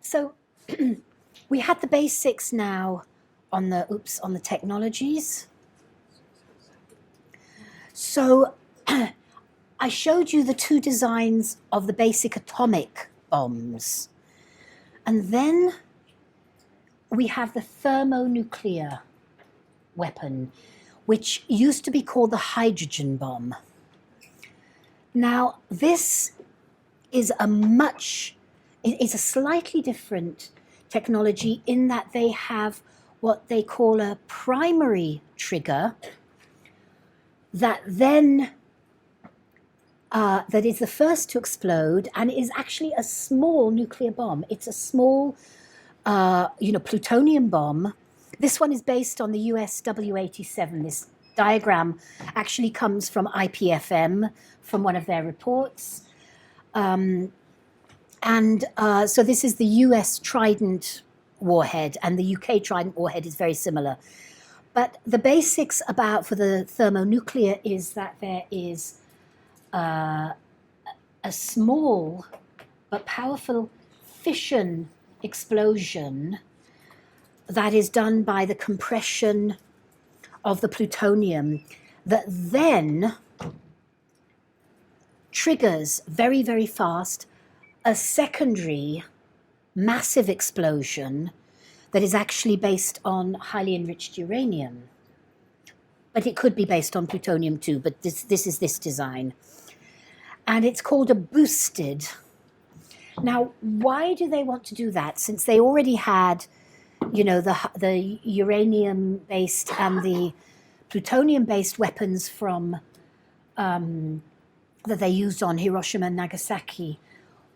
So we had the basics now on the technologies. So I showed you the two designs of the basic atomic bombs. And then we have the thermonuclear weapon, which used to be called the hydrogen bomb. Now, this is it's a slightly different technology in that they have what they call a primary trigger that then that is the first to explode and is actually a small nuclear bomb. It's a small, plutonium bomb. This one is based on the US W87. This diagram actually comes from IPFM, from one of their reports. So this is the US Trident warhead, and the UK Trident warhead is very similar. But the basics for the thermonuclear is that there is a small but powerful fission explosion that is done by the compression of the plutonium that then triggers very, very fast a secondary massive explosion that is actually based on highly enriched uranium. But it could be based on plutonium too, but this is this design. And it's called a boosted. Now, why do they want to do that? Since they already had, the uranium-based and the plutonium-based weapons from that they used on Hiroshima and Nagasaki.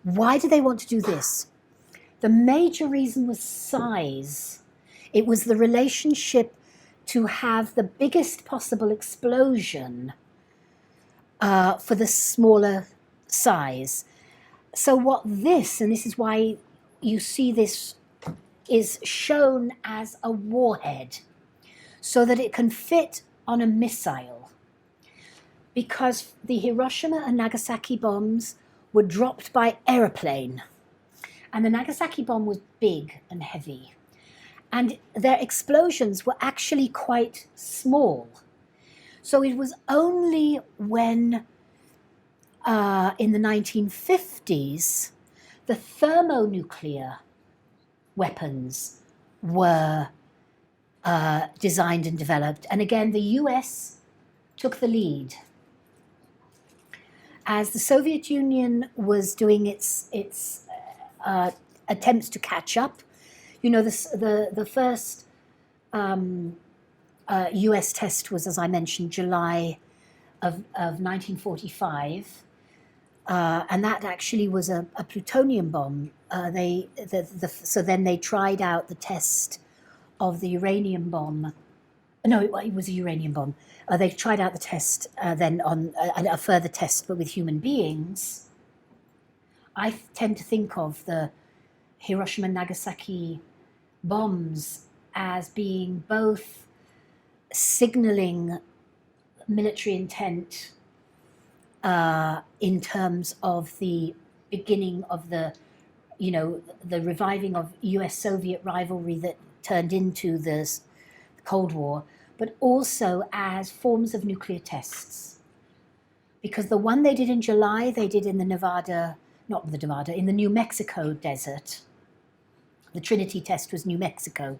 Why do they want to do this? The major reason was size. It was the relationship to have the biggest possible explosion for the smaller size. So and this is why you see this is shown as a warhead, so that it can fit on a missile. Because the Hiroshima and Nagasaki bombs were dropped by aeroplane, and the Nagasaki bomb was big and heavy, and their explosions were actually quite small. So it was only when in the 1950s the thermonuclear weapons were designed and developed, and again the US took the lead. As the Soviet Union was doing its attempts to catch up, the first US test was, as I mentioned, July of 1945, and that actually was a plutonium bomb. So then they tried out the test of the uranium bomb. No, it was a uranium bomb. They tried out the test then on a further test, but with human beings. I tend to think of the Hiroshima and Nagasaki bombs as being both signaling military intent in terms of the beginning of the reviving of US-Soviet rivalry that turned into the Cold War, but also as forms of nuclear tests. Because the one they did in July, they did in the in the New Mexico desert. The Trinity test was New Mexico,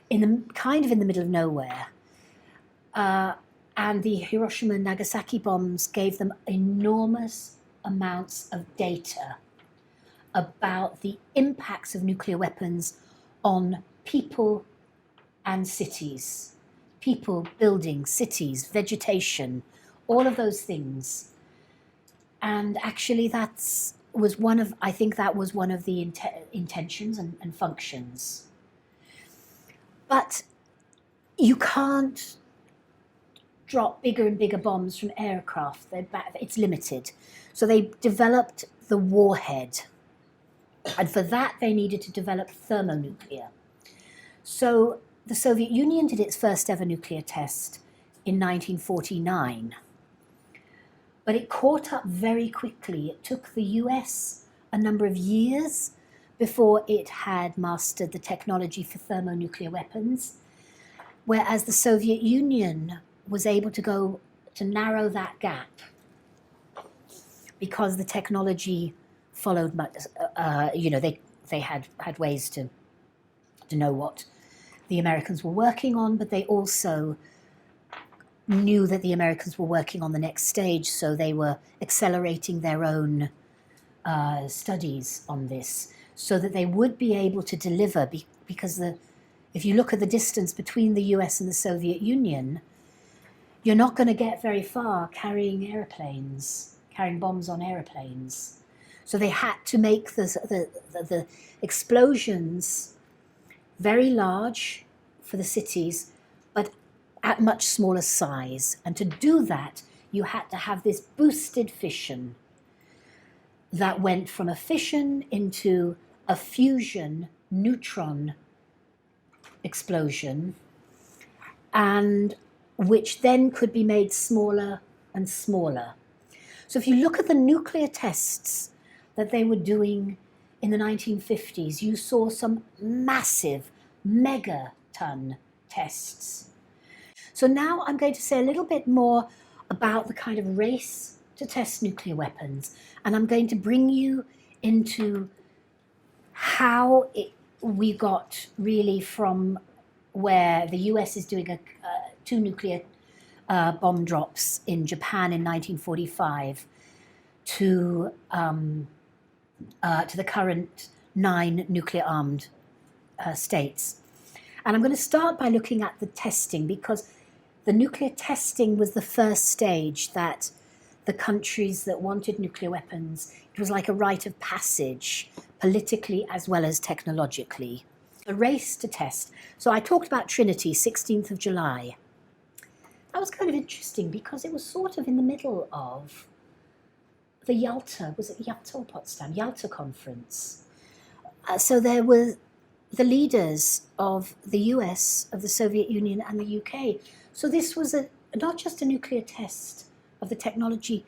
in the middle of nowhere. And the Hiroshima and Nagasaki bombs gave them enormous amounts of data about the impacts of nuclear weapons on people and cities. People, buildings, cities, vegetation, all of those things. And actually that was one of the intentions and functions. But you can't drop bigger and bigger bombs from aircraft. It's limited. So they developed the warhead. And for that, they needed to develop thermonuclear. So the Soviet Union did its first ever nuclear test in 1949. But it caught up very quickly. It took the US a number of years before it had mastered the technology for thermonuclear weapons, whereas the Soviet Union was able to narrow that gap because the technology followed much, they had ways to know what the Americans were working on, but they also knew that the Americans were working on the next stage, so they were accelerating their own studies on this so that they would be able to deliver, because if you look at the distance between the US and the Soviet Union, you're not going to get very far carrying bombs on airplanes. So they had to make the explosions very large for the cities, but at much smaller size. And to do that, you had to have this boosted fission that went from a fission into a fusion neutron explosion, and which then could be made smaller and smaller. So if you look at the nuclear tests that they were doing in the 1950s, you saw some massive megaton tests. So now I'm going to say a little bit more about the kind of race to test nuclear weapons, and I'm going to bring you into how we got really from where the US is doing 2 nuclear bomb drops in Japan in 1945 to the current 9 nuclear-armed states. And I'm going to start by looking at the testing, because the nuclear testing was the first stage that the countries that wanted nuclear weapons, it was like a rite of passage, politically as well as technologically. A race to test. So I talked about Trinity, 16th of July. That was kind of interesting because it was sort of in the middle of the Yalta, was it Yalta or Potsdam? Yalta conference. So there were the leaders of the US, of the Soviet Union and the UK. So this was not just a nuclear test of the technology,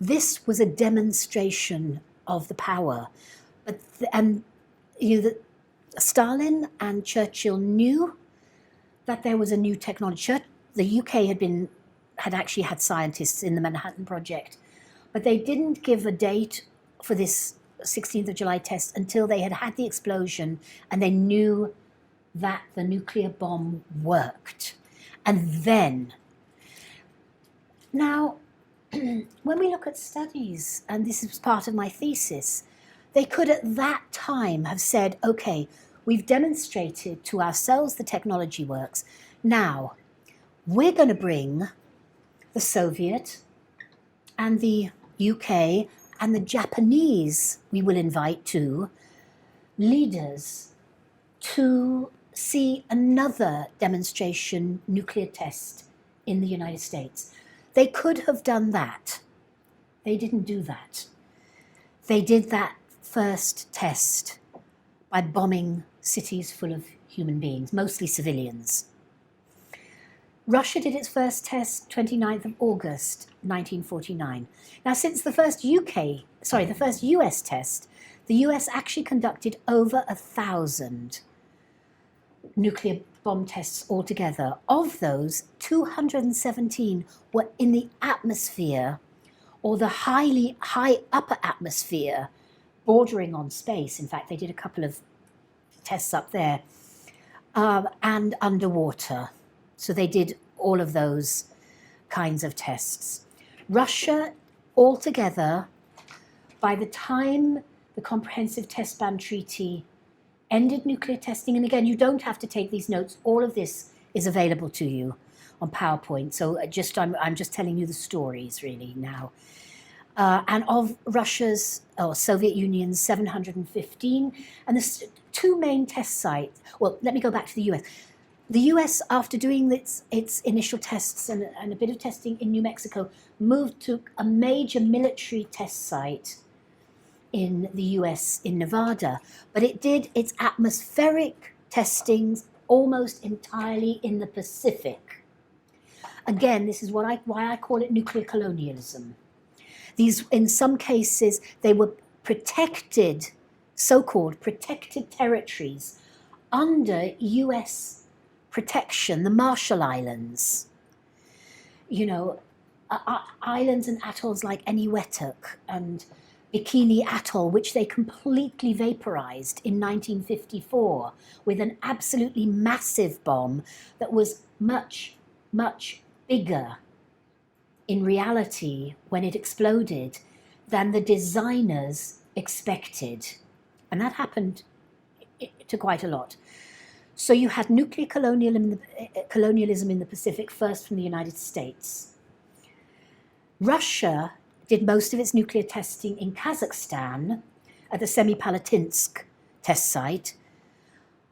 this was a demonstration of the power. Stalin and Churchill knew that there was a new technology. The UK had actually had scientists in the Manhattan Project, but they didn't give a date for this 16th of July test until they had had the explosion and they knew that the nuclear bomb worked. And then, now, when we look at studies, and this is part of my thesis, they could at that time have said, okay, we've demonstrated to ourselves the technology works. Now, we're going to bring the Soviet and the UK and the Japanese, we will invite to leaders to see another demonstration nuclear test in the United States. They could have done that. They didn't do that. They did that first test by bombing cities full of human beings, mostly civilians. Russia did its first test 29th of August 1949. Now, since the first US test, the US actually conducted over 1,000 nuclear bomb tests altogether. Of those, 217 were in the atmosphere, or the high upper atmosphere, bordering on space. In fact, they did a couple of tests up there, and underwater. So they did all of those kinds of tests. Russia, altogether, by the time the Comprehensive Test Ban Treaty ended nuclear testing, and again, you don't have to take these notes, all of this is available to you on PowerPoint, so I'm just telling you the stories really now. And of Russia's, or Soviet Union's 715, and the 2 main test sites, well, let me go back to the US. The US, after doing its initial tests and a bit of testing in New Mexico, moved to a major military test site in the US in Nevada, but it did its atmospheric testings almost entirely in the Pacific. Again, this is why I call it nuclear colonialism. These, in some cases, they were protected so-called protected territories under US protection, the Marshall Islands, you know, islands and atolls like Eniwetok and Bikini Atoll, which they completely vaporized in 1954 with an absolutely massive bomb that was much, much bigger in reality when it exploded than the designers expected. And that happened to quite a lot. So you had nuclear colonialism in the Pacific, first from the United States. Russia did most of its nuclear testing in Kazakhstan at the Semipalatinsk test site.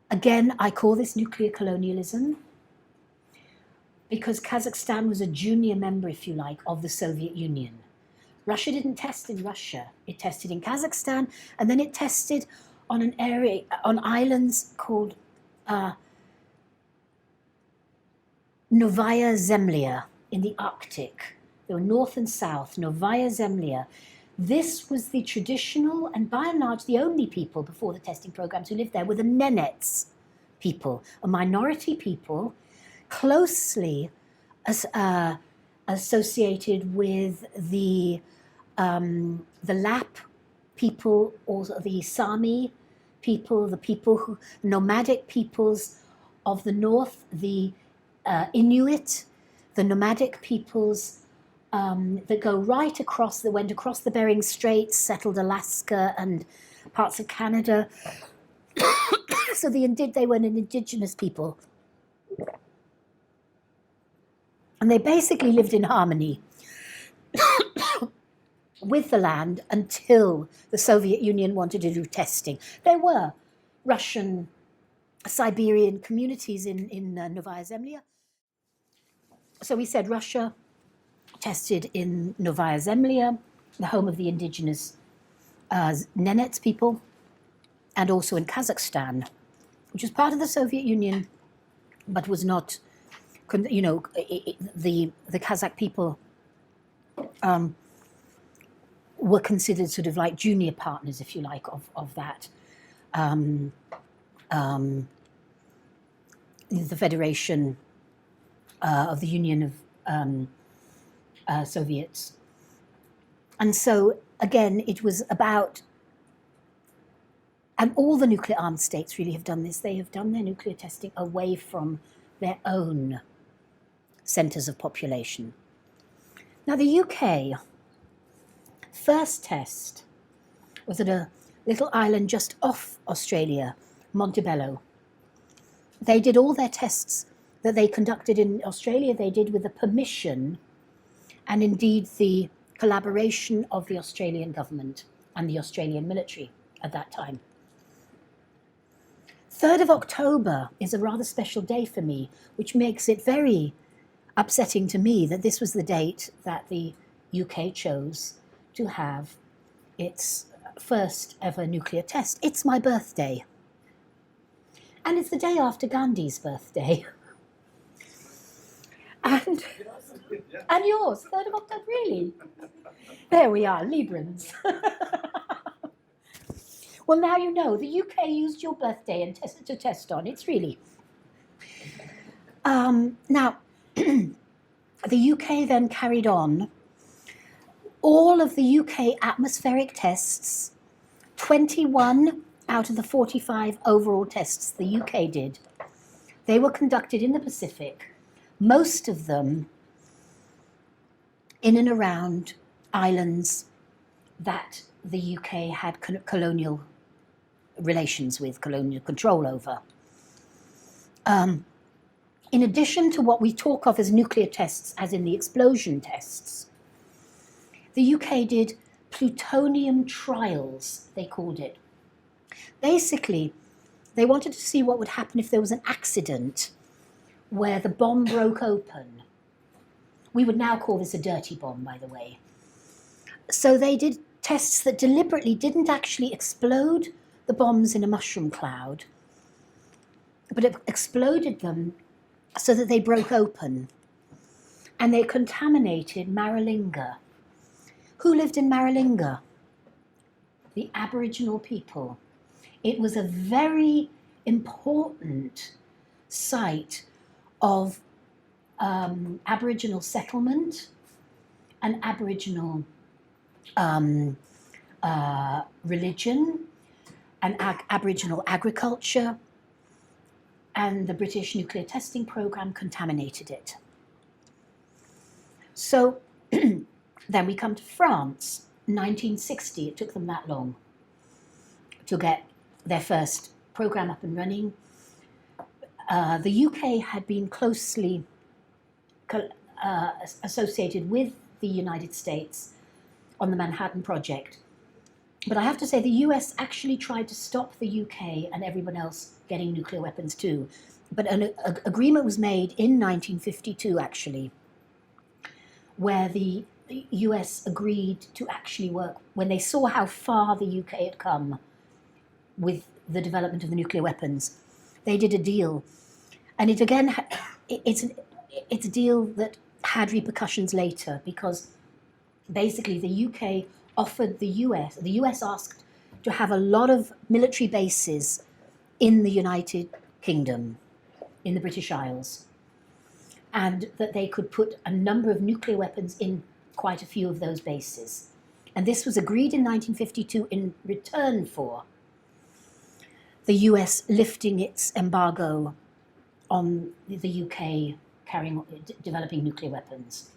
Again, I call this nuclear colonialism because Kazakhstan was a junior member, if you like, of the Soviet Union. Russia didn't test in Russia. It tested in Kazakhstan, and then it tested on an area, on islands called Novaya Zemlya in the Arctic. There were north and south, Novaya Zemlya. This was the traditional, and by and large the only people before the testing programs who lived there were the Nenets people, a minority people closely associated with the Lap people, or the Sami people, the people who, nomadic peoples of the north, the Inuit, the nomadic peoples that go right across, that went across the Bering Straits, settled Alaska and parts of Canada. So they were an indigenous people. And they basically lived in harmony with the land until the Soviet Union wanted to do testing. There were Russian Siberian communities in Novaya Zemlya. So we said Russia tested in Novaya Zemlya, the home of the indigenous Nenets people, and also in Kazakhstan, which was part of the Soviet Union, but was not, you know, the Kazakh people were considered sort of like junior partners, if you like, of that. The Federation of the Union of Soviets. And so, again, it was about, and all the nuclear armed states really have done this, they have done their nuclear testing away from their own centres of population. Now, the UK first test was at a little island just off Australia, Montebello. They did all their tests that they conducted in Australia, they did with the permission and indeed the collaboration of the Australian government and the Australian military at that time. 3rd of October is a rather special day for me, which makes it very upsetting to me that this was the date that the UK chose to have its first ever nuclear test. It's my birthday. And it's the day after Gandhi's birthday. And yours, 3rd of October, really? There we are, Librans. Well, now you know, the UK used your birthday and to test on. It's really... Now, the UK then carried on all of the UK atmospheric tests, 21 out of the 45 overall tests the UK did. They were conducted in the Pacific, most of them in and around islands that the UK had colonial relations with, colonial control over. In addition to what we talk of as nuclear tests, as in the explosion tests, the UK did plutonium trials, they called it. Basically, they wanted to see what would happen if there was an accident where the bomb broke open. We would now call this a dirty bomb, by the way. So they did tests that deliberately didn't actually explode the bombs in a mushroom cloud, but it exploded them so that they broke open. And they contaminated Maralinga. Who lived in Maralinga? The Aboriginal people. It was a very important site of Aboriginal settlement and Aboriginal religion and Aboriginal agriculture, and the British nuclear testing program contaminated it. So then we come to France, 1960. It took them that long to get their first program up and running. The UK had been closely associated with the United States on the Manhattan Project. But I have to say the US actually tried to stop the UK and everyone else getting nuclear weapons too. But an agreement was made in 1952, actually, where the US agreed to actually work, when they saw how far the UK had come with the development of the nuclear weapons. They did a deal. And it again, it's a deal that had repercussions later, because basically the UK offered the US asked to have a lot of military bases in the United Kingdom, in the British Isles, and that they could put a number of nuclear weapons in quite a few of those bases. And this was agreed in 1952 in return for the US lifting its embargo on the UK developing nuclear weapons.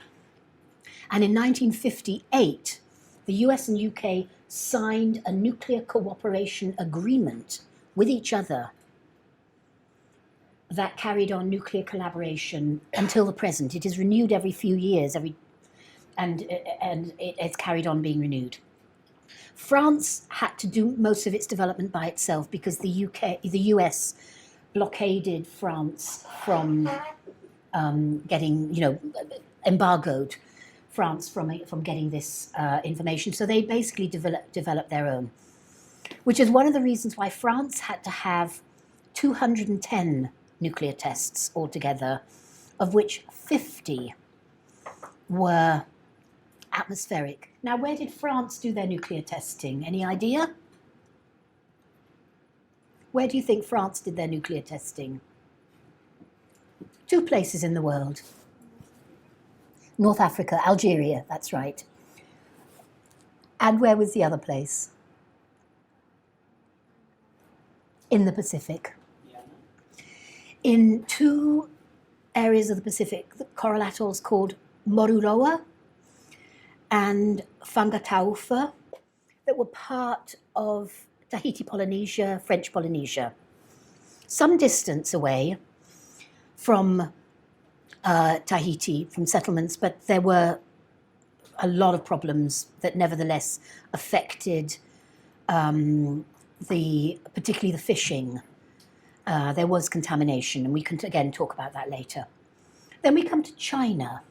And in 1958, the US and UK signed a nuclear cooperation agreement with each other that carried on nuclear collaboration until the present. It is renewed every few years, and it's carried on being renewed. France had to do most of its development by itself because the US blockaded France from embargoed France from getting this information. So they basically developed their own, which is one of the reasons why France had to have 210 nuclear tests altogether, of which 50 were atmospheric. Now, where did France do their nuclear testing? Any idea? Where do you think France did their nuclear testing? 2 places in the world. North Africa, Algeria, that's right. And where was the other place? In the Pacific. In 2 areas of the Pacific, the coral atolls called Moruroa and Fangataufa, that were part of Tahiti Polynesia, French Polynesia. Some distance away from Tahiti, from settlements, but there were a lot of problems that nevertheless affected particularly the fishing. There was contamination, and we can again talk about that later. Then we come to China.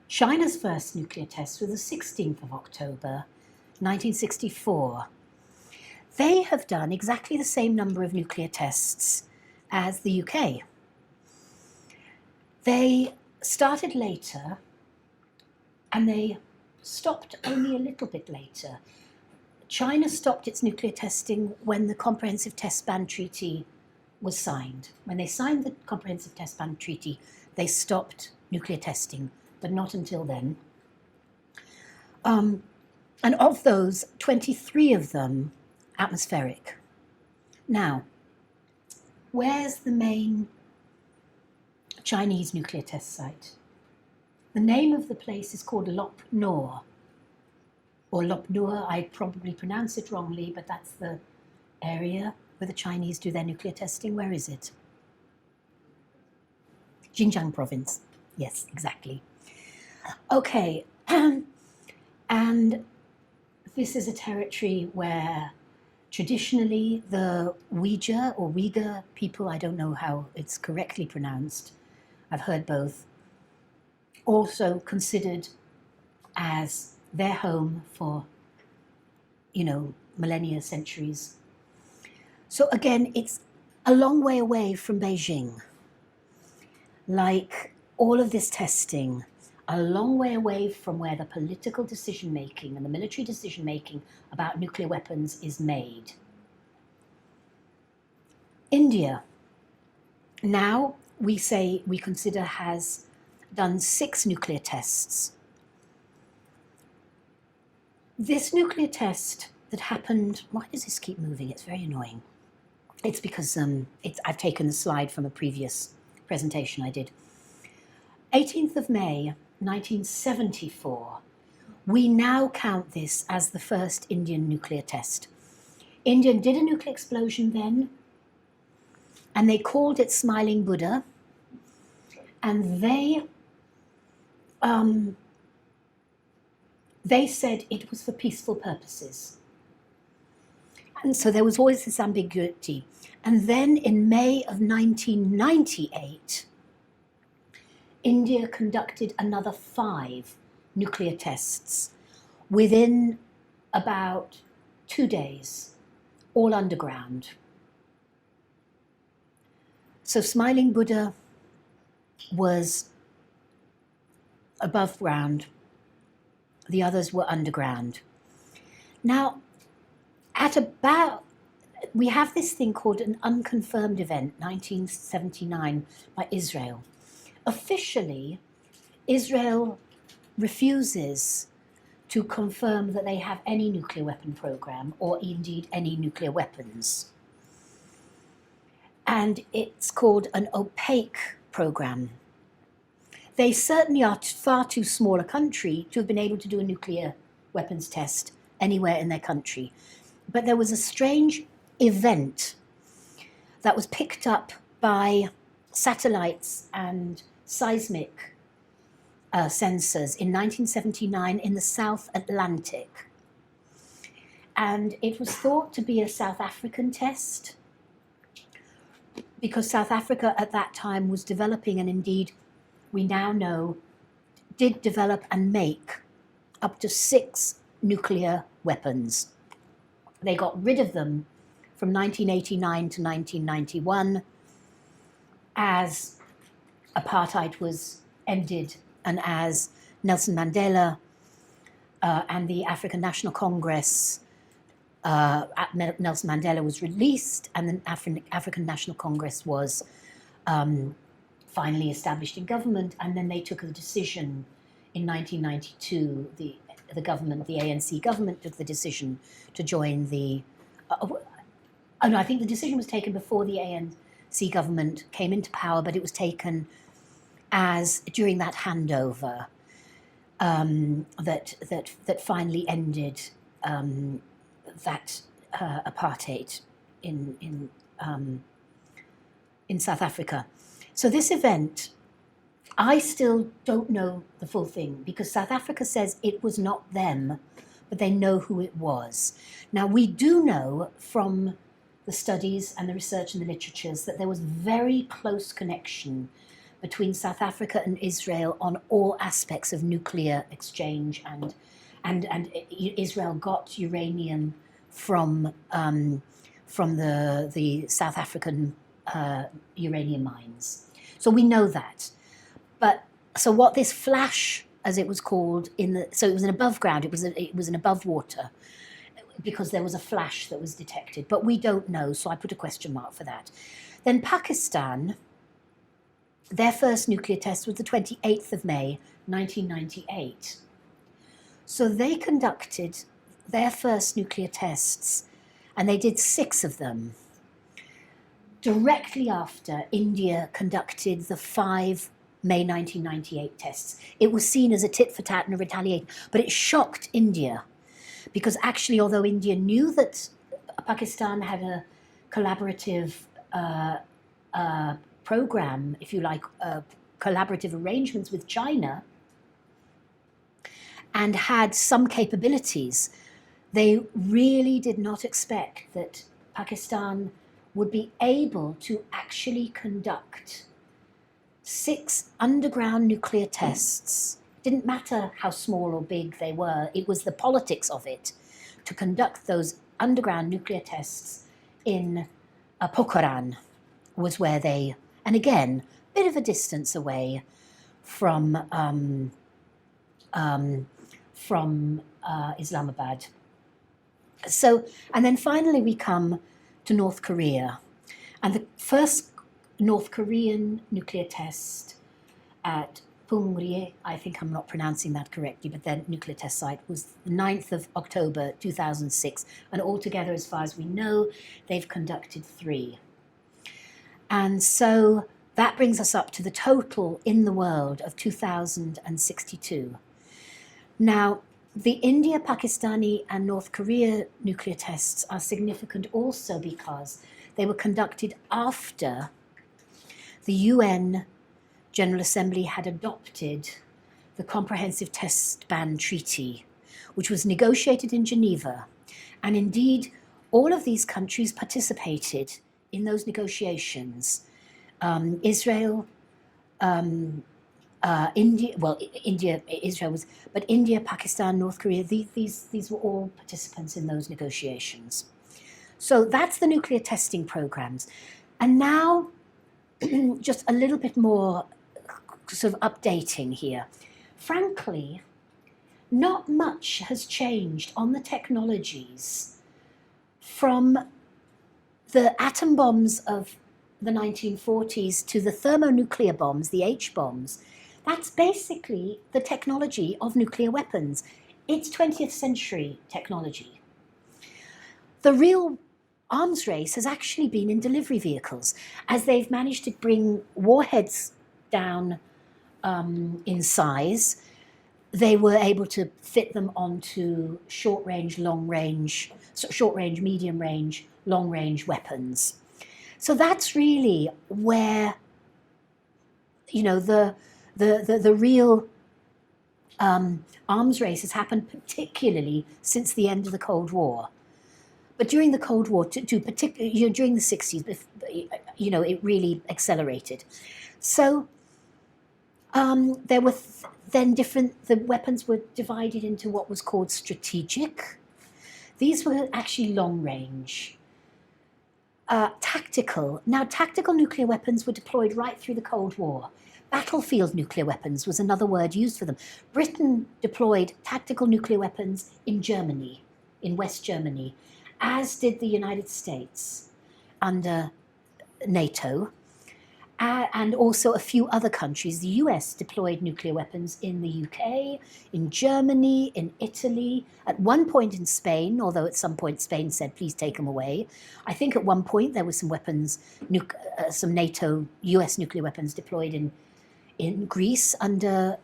China's first nuclear test was the 16th of October, 1964. They have done exactly the same number of nuclear tests as the UK. They started later, and they stopped only a little bit later. China stopped its nuclear testing when the Comprehensive Test Ban Treaty was signed. When they signed the Comprehensive Test Ban Treaty, they stopped nuclear testing, but not until then. And of those, 23 of them atmospheric. Now, where's the main Chinese nuclear test site? The name of the place is called Lop Nor, or Lop Nur. I probably pronounce it wrongly, but that's the area where the Chinese do their nuclear testing. Where is it? Xinjiang province. Yes, exactly. Okay, and this is a territory where traditionally the Uyghur people, I don't know how it's correctly pronounced, I've heard both, also considered as their home for, millennia, centuries. So again, it's a long way away from Beijing. Like all of this testing, a long way away from where the political decision-making and the military decision-making about nuclear weapons is made. India, now we consider has done 6 nuclear tests. This nuclear test that happened, why does this keep moving? It's very annoying. It's because I've taken the slide from a previous presentation I did. 18th of May, 1974. We now count this as the first Indian nuclear test. India did a nuclear explosion then, and they called it Smiling Buddha, and they said it was for peaceful purposes. And so there was always this ambiguity. And then in May of 1998, India conducted another 5 nuclear tests within about 2 days, all underground. So Smiling Buddha was above ground, the others were underground. Now, we have this thing called an unconfirmed event, 1979, by Israel. Officially, Israel refuses to confirm that they have any nuclear weapon program or indeed any nuclear weapons. And it's called an opaque program. They certainly are far too small a country to have been able to do a nuclear weapons test anywhere in their country. But there was a strange event that was picked up by satellites and seismic sensors in 1979 in the South Atlantic. And it was thought to be a South African test because South Africa at that time was developing, and indeed we now know did develop and make up to 6 nuclear weapons. They got rid of them from 1989 to 1991 as apartheid was ended and as Nelson Mandela and the African National Congress, Nelson Mandela was released and the African National Congress was finally established in government, and then they took a decision in 1992, the government, the ANC government took the decision to join the, I think the decision was taken before the ANC government came into power, but it was taken as during that handover that finally ended that apartheid in South Africa. So this event, I still don't know the full thing because South Africa says it was not them, but they know who it was. Now, we do know from the studies and the research and the literatures that there was very close connection between South Africa and Israel on all aspects of nuclear exchange, and Israel got uranium from the South African uranium mines. So we know that. But so what this flash, as it was called, so it was an above ground, it was an above water, because there was a flash that was detected. But we don't know, so I put a question mark for that. Then Pakistan, their first nuclear test was the 28th of May, 1998. So they conducted their first nuclear tests, and they did 6 of them. Directly after, India conducted the 5 May 1998 tests. It was seen as a tit for tat and a retaliation, but it shocked India because actually, although India knew that Pakistan had a collaborative program, if you like, collaborative arrangements with China and had some capabilities, they really did not expect that Pakistan would be able to actually conduct 6 underground nuclear tests. Didn't matter how small or big they were, it was the politics of it, to conduct those underground nuclear tests in Pokhran was where they, and again, a bit of a distance away from Islamabad. So, and then finally we come to North Korea. And the first North Korean nuclear test at Pungri, I think I'm not pronouncing that correctly, but their nuclear test site was the 9th of October 2006. And altogether, as far as we know, they've conducted 3. And so that brings us up to the total in the world of 2,062. Now, the India, Pakistani, and North Korea nuclear tests are significant also because they were conducted after the UN General Assembly had adopted the Comprehensive Test Ban Treaty, which was negotiated in Geneva. And indeed, all of these countries participated in those negotiations. Israel, India, well, Israel was, but India, Pakistan, North Korea, these were all participants in those negotiations. So that's the nuclear testing programs. And now, just a little bit more sort of updating here. Frankly, not much has changed on the technologies from the atom bombs of the 1940s to the thermonuclear bombs, the H bombs. That's basically the technology of nuclear weapons. It's 20th century technology. The real arms race has actually been in delivery vehicles, as they've managed to bring warheads down in size. They were able to fit them onto short-range, long-range, short-range, medium-range, long-range weapons. So that's really where, you know, the real arms race has happened, particularly since the end of the Cold War. But during the Cold War, particularly during the 60s, you know, it really accelerated. So there were then the weapons were divided into what was called strategic. These were actually long range. Tactical. Now, tactical nuclear weapons were deployed right through the Cold War. Battlefield nuclear weapons was another word used for them. Britain deployed tactical nuclear weapons in Germany, in West Germany, as did the United States under NATO. And also a few other countries. The US deployed nuclear weapons in the UK, in Germany, in Italy, at one point in Spain, although at some point Spain said, please take them away. I think at one point there were some weapons, some NATO, US nuclear weapons deployed in Greece under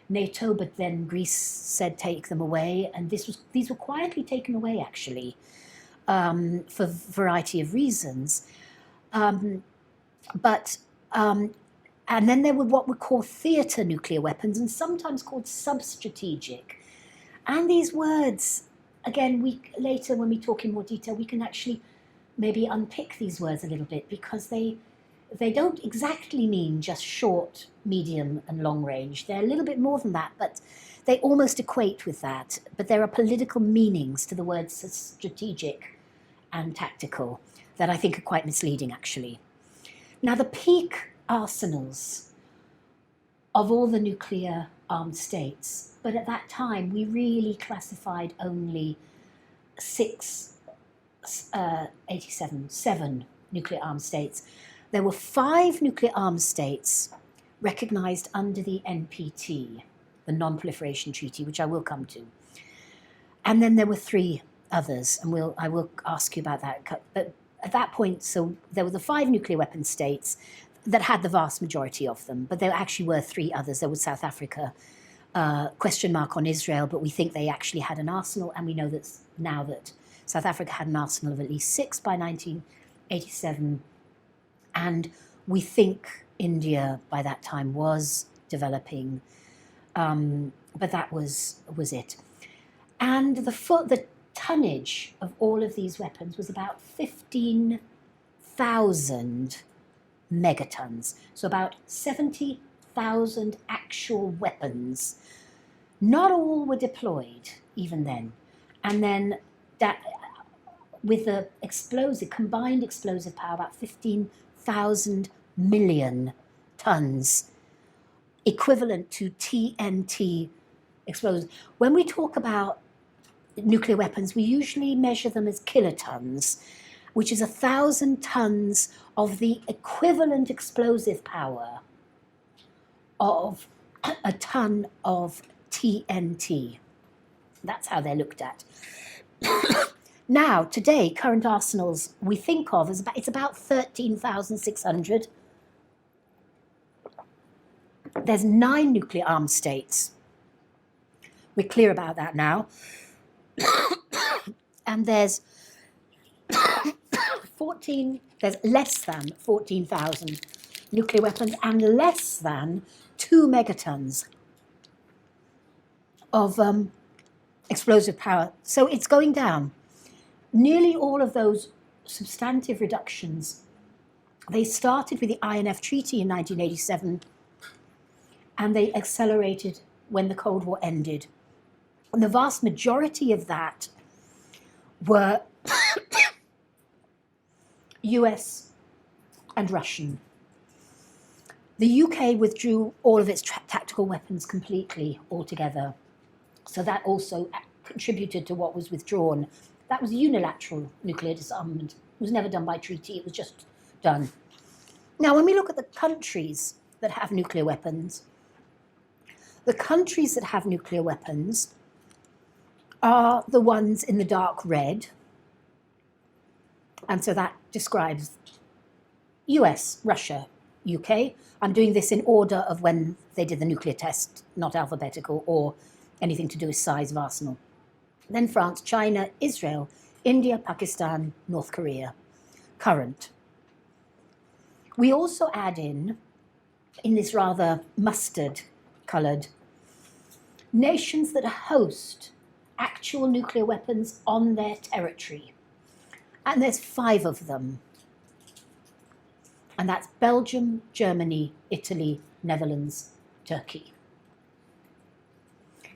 NATO, but then Greece said take them away. And these were quietly taken away, actually, for a variety of reasons. And then there were what we call theatre nuclear weapons, and sometimes called sub-strategic. And these words, again, later when we talk in more detail, we can actually maybe unpick these words a little bit, because they don't exactly mean just short, medium, and long range. They're a little bit more than that, but they almost equate with that. But there are political meanings to the words strategic and tactical that I think are quite misleading, actually. Now, the peak arsenals of all the nuclear armed states, but at that time we really classified only 7 nuclear armed states. There were 5 nuclear armed states recognized under the NPT, the Non-Proliferation Treaty, which I will come to. And then there were 3 others, and I will ask you about that. But at that point, so there were the 5 nuclear weapon states that had the vast majority of them, but there actually were 3 others. There was South Africa, question mark on Israel, but we think they actually had an arsenal, and we know that now that South Africa had an arsenal of at least 6 by 1987, and we think India by that time was developing, but that was it. And the tonnage of all of these weapons was about 15,000 megatons, so about 70,000 actual weapons. Not all were deployed even then, and then that with the combined explosive power, about 15,000 million tons, equivalent to TNT explosives. When we talk about nuclear weapons, we usually measure them as kilotons. which is 1,000 tons of the equivalent explosive power of a ton of TNT. That's how they're looked at. Now, today, current arsenals we think of as it's about 13,600. There's 9 nuclear armed states. We're clear about that now. And there's less than 14,000 nuclear weapons and less than 2 megatons of explosive power. So it's going down. Nearly all of those substantive reductions, they started with the INF Treaty in 1987, and they accelerated when the Cold War ended. And the vast majority of that were US and Russian. The UK withdrew all of its tactical weapons completely altogether. So that also contributed to what was withdrawn. That was unilateral nuclear disarmament. It was never done by treaty, it was just done. Now, when we look at the countries that have nuclear weapons, the countries that have nuclear weapons are the ones in the dark red. And so that describes US, Russia, UK. I'm doing this in order of when they did the nuclear test, not alphabetical or anything to do with size of arsenal. Then France, China, Israel, India, Pakistan, North Korea. Current. We also add in this rather mustard-coloured, nations that host actual nuclear weapons on their territory. And there's 5 of them. And that's Belgium, Germany, Italy, Netherlands, Turkey.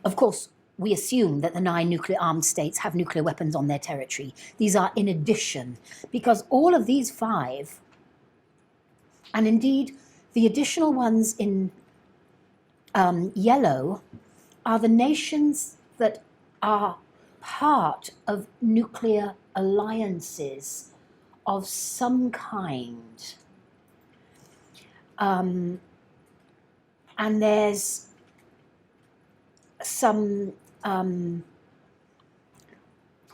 Of course, we assume that the 9 nuclear armed states have nuclear weapons on their territory. These are in addition, because all of these 5, and indeed the additional ones in yellow, are the nations that are part of nuclear alliances of some kind. And there's some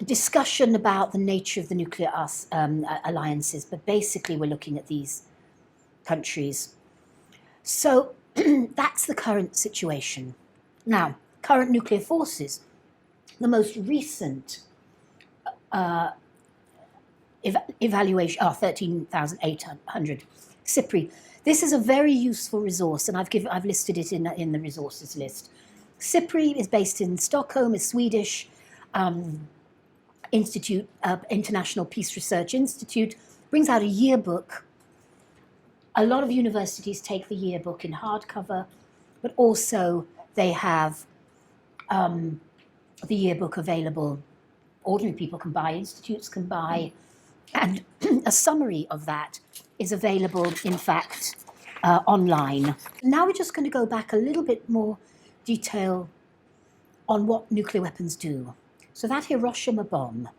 discussion about the nature of the nuclear alliances, but basically we're looking at these countries. So that's the current situation. Now, current nuclear forces, the most recent evaluation are 13,800. CIPRI. This is a very useful resource, and I've listed it in the resources list. CIPRI is based in Stockholm, is Swedish institute, International Peace Research Institute, brings out a yearbook. A lot of universities take the yearbook in hardcover, but also they have the yearbook available. Ordinary people can buy, institutes can buy, and a summary of that is available, in fact, online. Now we're just going to go back a little bit more detail on what nuclear weapons do. So that Hiroshima bomb,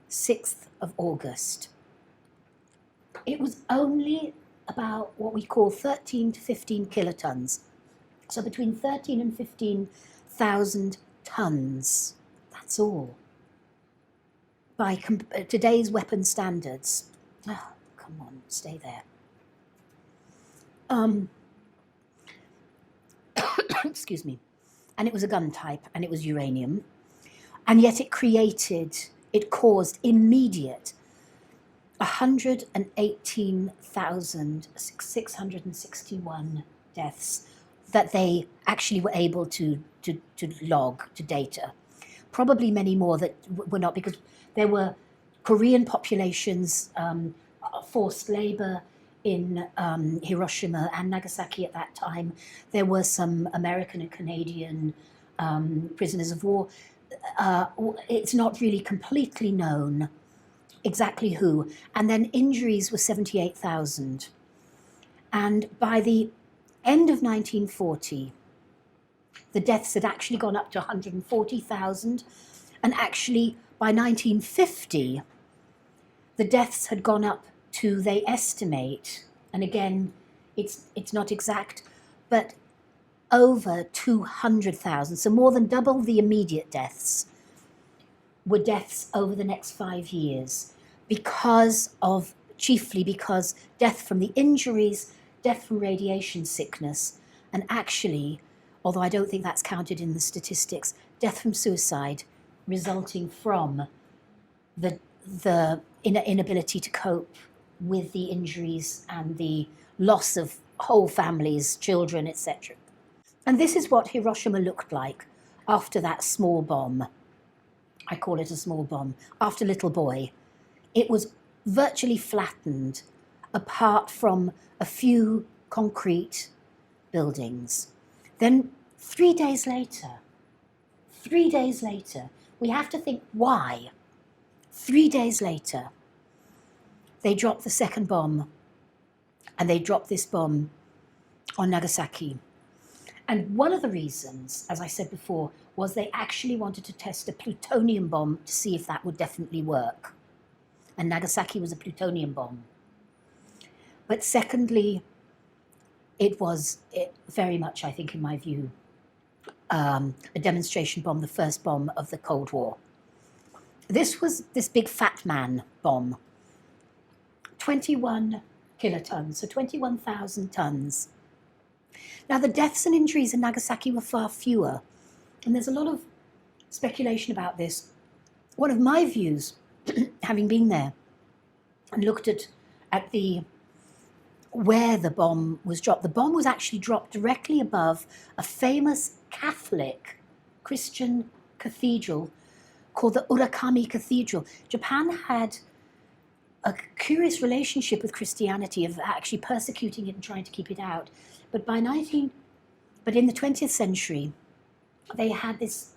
6th of August, it was only about what we call 13 to 15 kilotons. So between 13 and 15,000 tons. That's all. By today's weapon standards. Oh, come on, stay there. Excuse me. And it was a gun type, and it was uranium. And yet it caused immediate 118,661 deaths that they actually were able to log, to data. Probably many more that were not, because there were Korean populations, forced labor in Hiroshima and Nagasaki at that time. There were some American and Canadian prisoners of war. It's not really completely known exactly who. And then injuries were 78,000. And by the end of 1940, the deaths had actually gone up to 140,000. And actually, by 1950, the deaths had gone up to, they estimate, and again, it's not exact, but over 200,000, so more than double the immediate deaths, were deaths over the next 5 years, chiefly because death from the injuries, death from radiation sickness, and actually, although I don't think that's counted in the statistics, death from suicide resulting from the inability to cope with the injuries and the loss of whole families, children, etc. And this is what Hiroshima looked like after that small bomb. I call it a small bomb, after Little Boy. It was virtually flattened apart from a few concrete buildings. Then 3 days later, we have to think why. 3 days later, they dropped the second bomb, and they dropped this bomb on Nagasaki. And one of the reasons, as I said before, was they actually wanted to test a plutonium bomb to see if that would definitely work. And Nagasaki was a plutonium bomb. But secondly, it was very much, I think, in my view, a demonstration bomb, the first bomb of the Cold War. This was this big fat man bomb, 21 kilotons, so 21,000 tons. Now, the deaths and injuries in Nagasaki were far fewer, and there's a lot of speculation about this. One of my views, having been there and looked at where the bomb was dropped, the bomb was actually dropped directly above a famous Catholic Christian cathedral called the Urakami Cathedral. Japan had a curious relationship with Christianity, of actually persecuting it and trying to keep it out. But in the 20th century, they had this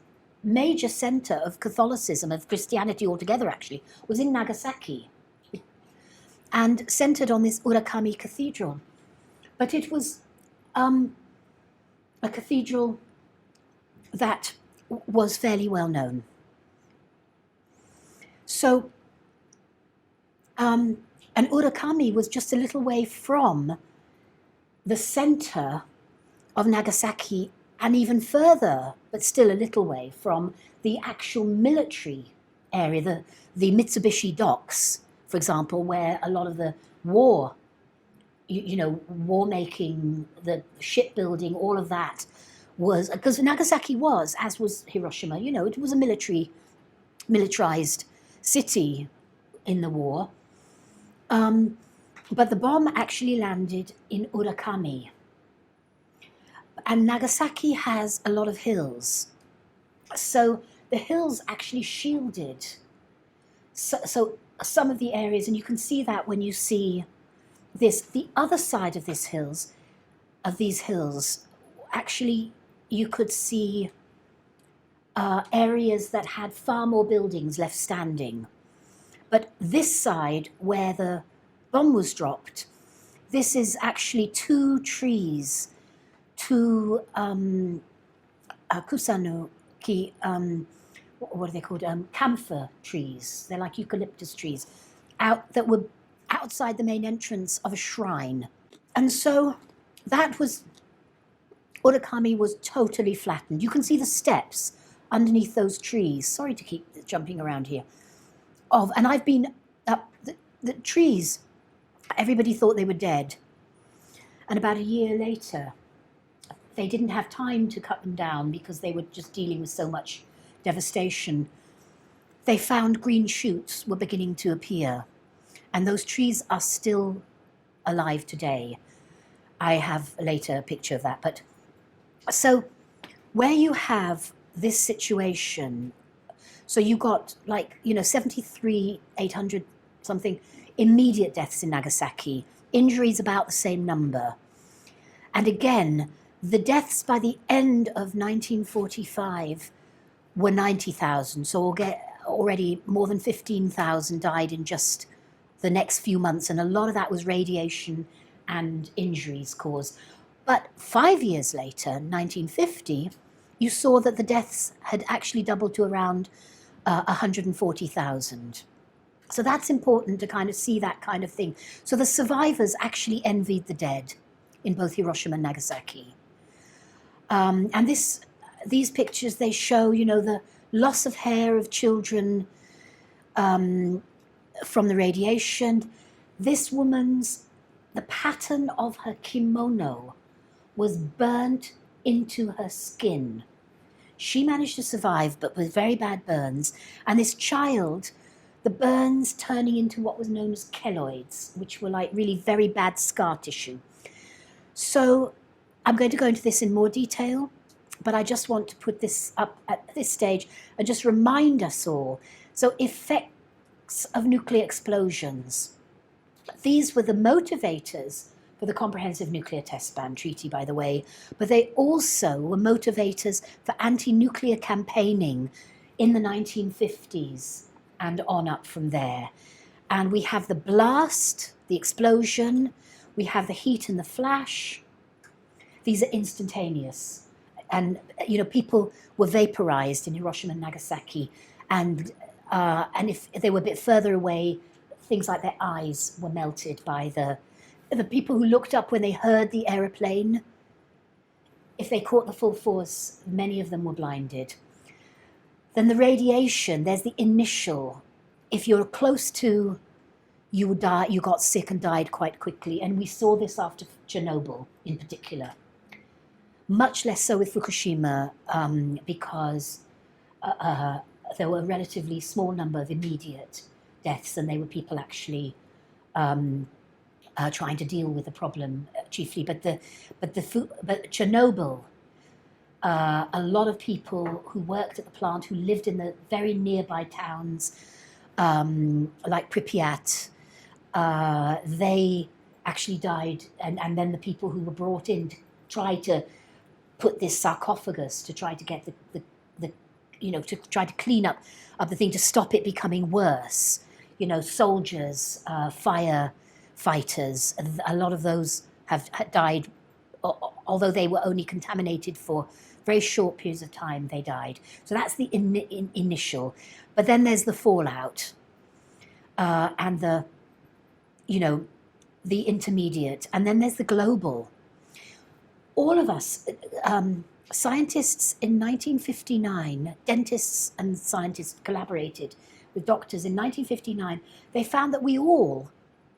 major center of Catholicism, of Christianity altogether actually, was in Nagasaki, and centered on this Urakami Cathedral. But it was a cathedral that was fairly well known. So, and Urakami was just a little way from the center of Nagasaki, and even further, but still a little way from the actual military area, the Mitsubishi docks, for example, where a lot of the war, war making, the shipbuilding, all of that was, because Nagasaki was, as was Hiroshima, it was a militarized city in the war. But the bomb actually landed in Urakami. And Nagasaki has a lot of hills. So the hills actually shielded so some of the areas, and you can see that when you see this, the other side of these hills, actually you could see areas that had far more buildings left standing. But this side, where the bomb was dropped, this is actually two trees, two kusanoki, what are they called? Camphor trees. They're like eucalyptus trees, that were outside the main entrance of a shrine. And so Urakami was totally flattened. You can see the steps underneath those trees. Sorry to keep jumping around here. And I've been up the trees. Everybody thought they were dead. And about a year later, they didn't have time to cut them down because they were just dealing with so much devastation. They found green shoots were beginning to appear. And those trees are still alive today. I have later a picture of that. But so where you have this situation, so you got 73,800 something immediate deaths in Nagasaki, injuries about the same number. And again, the deaths by the end of 1945 were 90,000. So already more than 15,000 died in just the next few months. And a lot of that was radiation and injuries caused. But 5 years later, 1950, you saw that the deaths had actually doubled to around 140,000. So that's important to kind of see that kind of thing. So the survivors actually envied the dead in both Hiroshima and Nagasaki. And these pictures, they show, you know, the loss of hair of children from the radiation. This woman's, the pattern of her kimono was burnt into her skin. She managed to survive, but with very bad burns. And this child, the burns turning into what was known as keloids, which were like really very bad scar tissue. So I'm going to go into this in more detail, but I just want to put this up at this stage and just remind us all. So effects of nuclear explosions. These were the motivators for the Comprehensive Nuclear Test Ban Treaty, by the way, but they also were motivators for anti-nuclear campaigning in the 1950s and on up from there. And we have the blast, the explosion, we have the heat and the flash. These are instantaneous. And, you know, people were vaporized in Hiroshima and Nagasaki. And if they were a bit further away, things like their eyes were melted by the people who looked up when they heard the aeroplane. If they caught the full force, many of them were blinded. Then the radiation, there's the initial. If you're close to, you would die, you got sick and died quite quickly. And we saw this after Chernobyl in particular. Much less so with Fukushima because there were a relatively small number of immediate deaths, and they were people actually trying to deal with the problem chiefly. But Chernobyl, a lot of people who worked at the plant, who lived in the very nearby towns like Pripyat, they actually died, and then the people who were brought in to try to put this sarcophagus to try to get the you know, to try to clean up the thing, to stop it becoming worse. You know, soldiers, firefighters, a lot of those have died, although they were only contaminated for very short periods of time, they died. So that's the initial. But then there's the fallout and the, you know, the intermediate. And then there's the global. All of us, scientists in 1959, dentists and scientists collaborated with doctors in 1959. They found that we all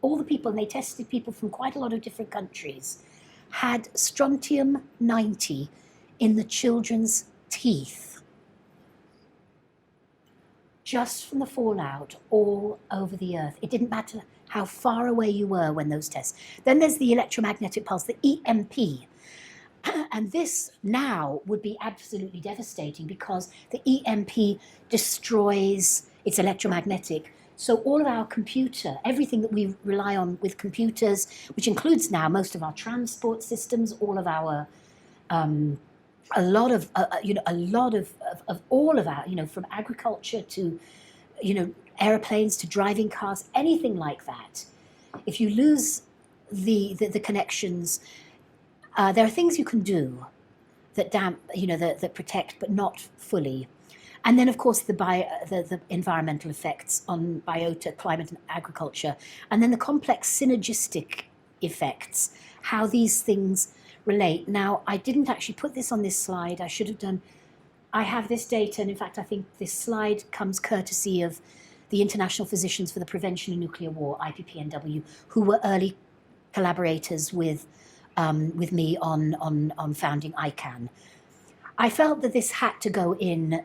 the people, and they tested people from quite a lot of different countries, had strontium-90 in the children's teeth, just from the fallout all over the earth. It didn't matter how far away you were when those tests. Then there's the electromagnetic pulse, the EMP. And this now would be absolutely devastating because the EMP destroys, it's electromagnetic. So all of our computer, everything that we rely on with computers, which includes now most of our transport systems, all of our, a lot of all of our, you know, from agriculture to, you know, airplanes to driving cars, anything like that. If you lose the connections, there are things you can do that that protect, but not fully. And then, of course, the environmental effects on biota, climate, and agriculture, and then the complex synergistic effects, how these things relate. Now, I didn't actually put this on this slide. I should have done. I have this data, and in fact, I think this slide comes courtesy of the International Physicians for the Prevention of Nuclear War, IPPNW, who were early collaborators with me on founding ICANN. I felt that this had to go in.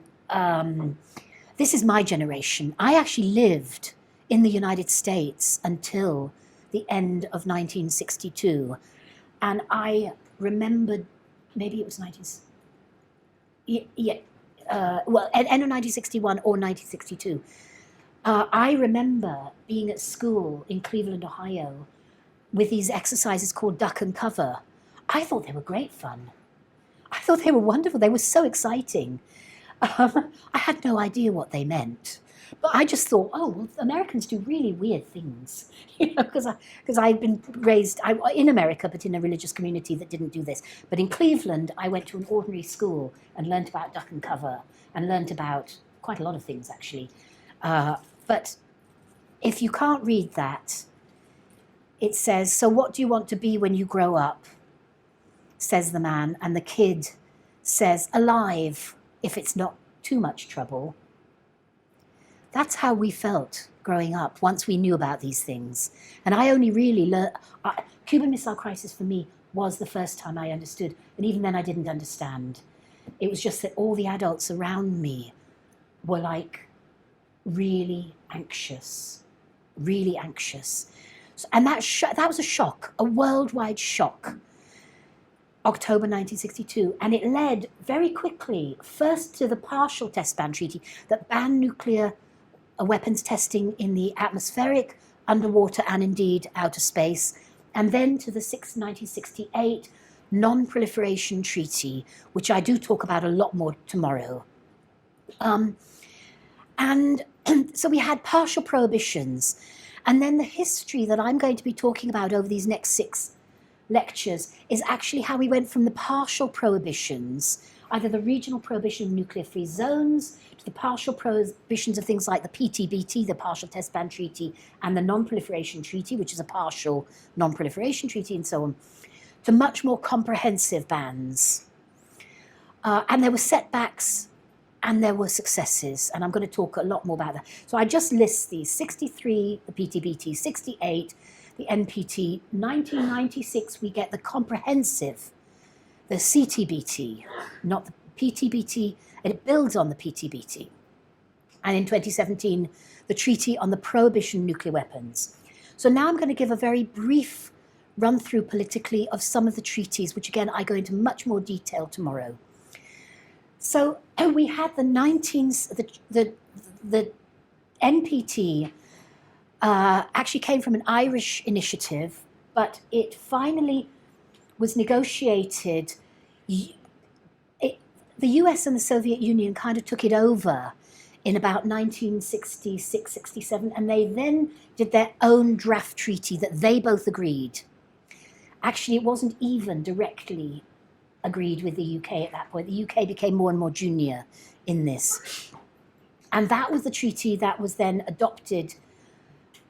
This is my generation. I actually lived in the United States until the end of 1962. And I remembered, maybe it was end of 1961 or 1962. I remember being at school in Cleveland, Ohio, with these exercises called duck and cover. I thought they were great fun. I thought they were wonderful. They were so exciting. I had no idea what they meant. But I just thought, oh, well, Americans do really weird things, you know, because I'd been raised in America, but in a religious community that didn't do this. But in Cleveland, I went to an ordinary school and learned about duck and cover and learned about quite a lot of things, actually. But if you can't read that, it says, "So what do you want to be when you grow up?" says the man, and the kid says, "Alive, if it's not too much trouble." That's how we felt growing up once we knew about these things. And I only really learned, Cuban Missile Crisis for me was the first time I understood, and even then I didn't understand. It was just that all the adults around me were like really anxious, really anxious. And that was a shock, a worldwide shock, October 1962. And it led very quickly, first to the partial test ban treaty that banned nuclear weapons testing in the atmospheric, underwater, and indeed outer space, and then to the 1968 Non-Proliferation Treaty, which I do talk about a lot more tomorrow. And so we had partial prohibitions. And then the history that I'm going to be talking about over these next 6 lectures is actually how we went from the partial prohibitions, either the regional prohibition of nuclear-free zones, to the partial prohibitions of things like the PTBT, the Partial Test Ban Treaty, and the Non-Proliferation Treaty, which is a partial non-proliferation treaty, and so on, to much more comprehensive bans. And there were setbacks and there were successes, and I'm going to talk a lot more about that. So I just list these: 63, the PTBT; 68, the NPT; 1996, we get the comprehensive, the CTBT, not the PTBT, and it builds on the PTBT. And in 2017, the Treaty on the Prohibition of Nuclear Weapons. So now I'm going to give a very brief run through politically of some of the treaties, which again, I go into much more detail tomorrow. So we had the NPT actually came from an Irish initiative, but it finally was negotiated. The US and the Soviet Union kind of took it over in about 1966, 67, and they then did their own draft treaty that they both agreed. Actually, it wasn't even directly agreed with the UK at that point. The UK became more and more junior in this. And that was the treaty that was then adopted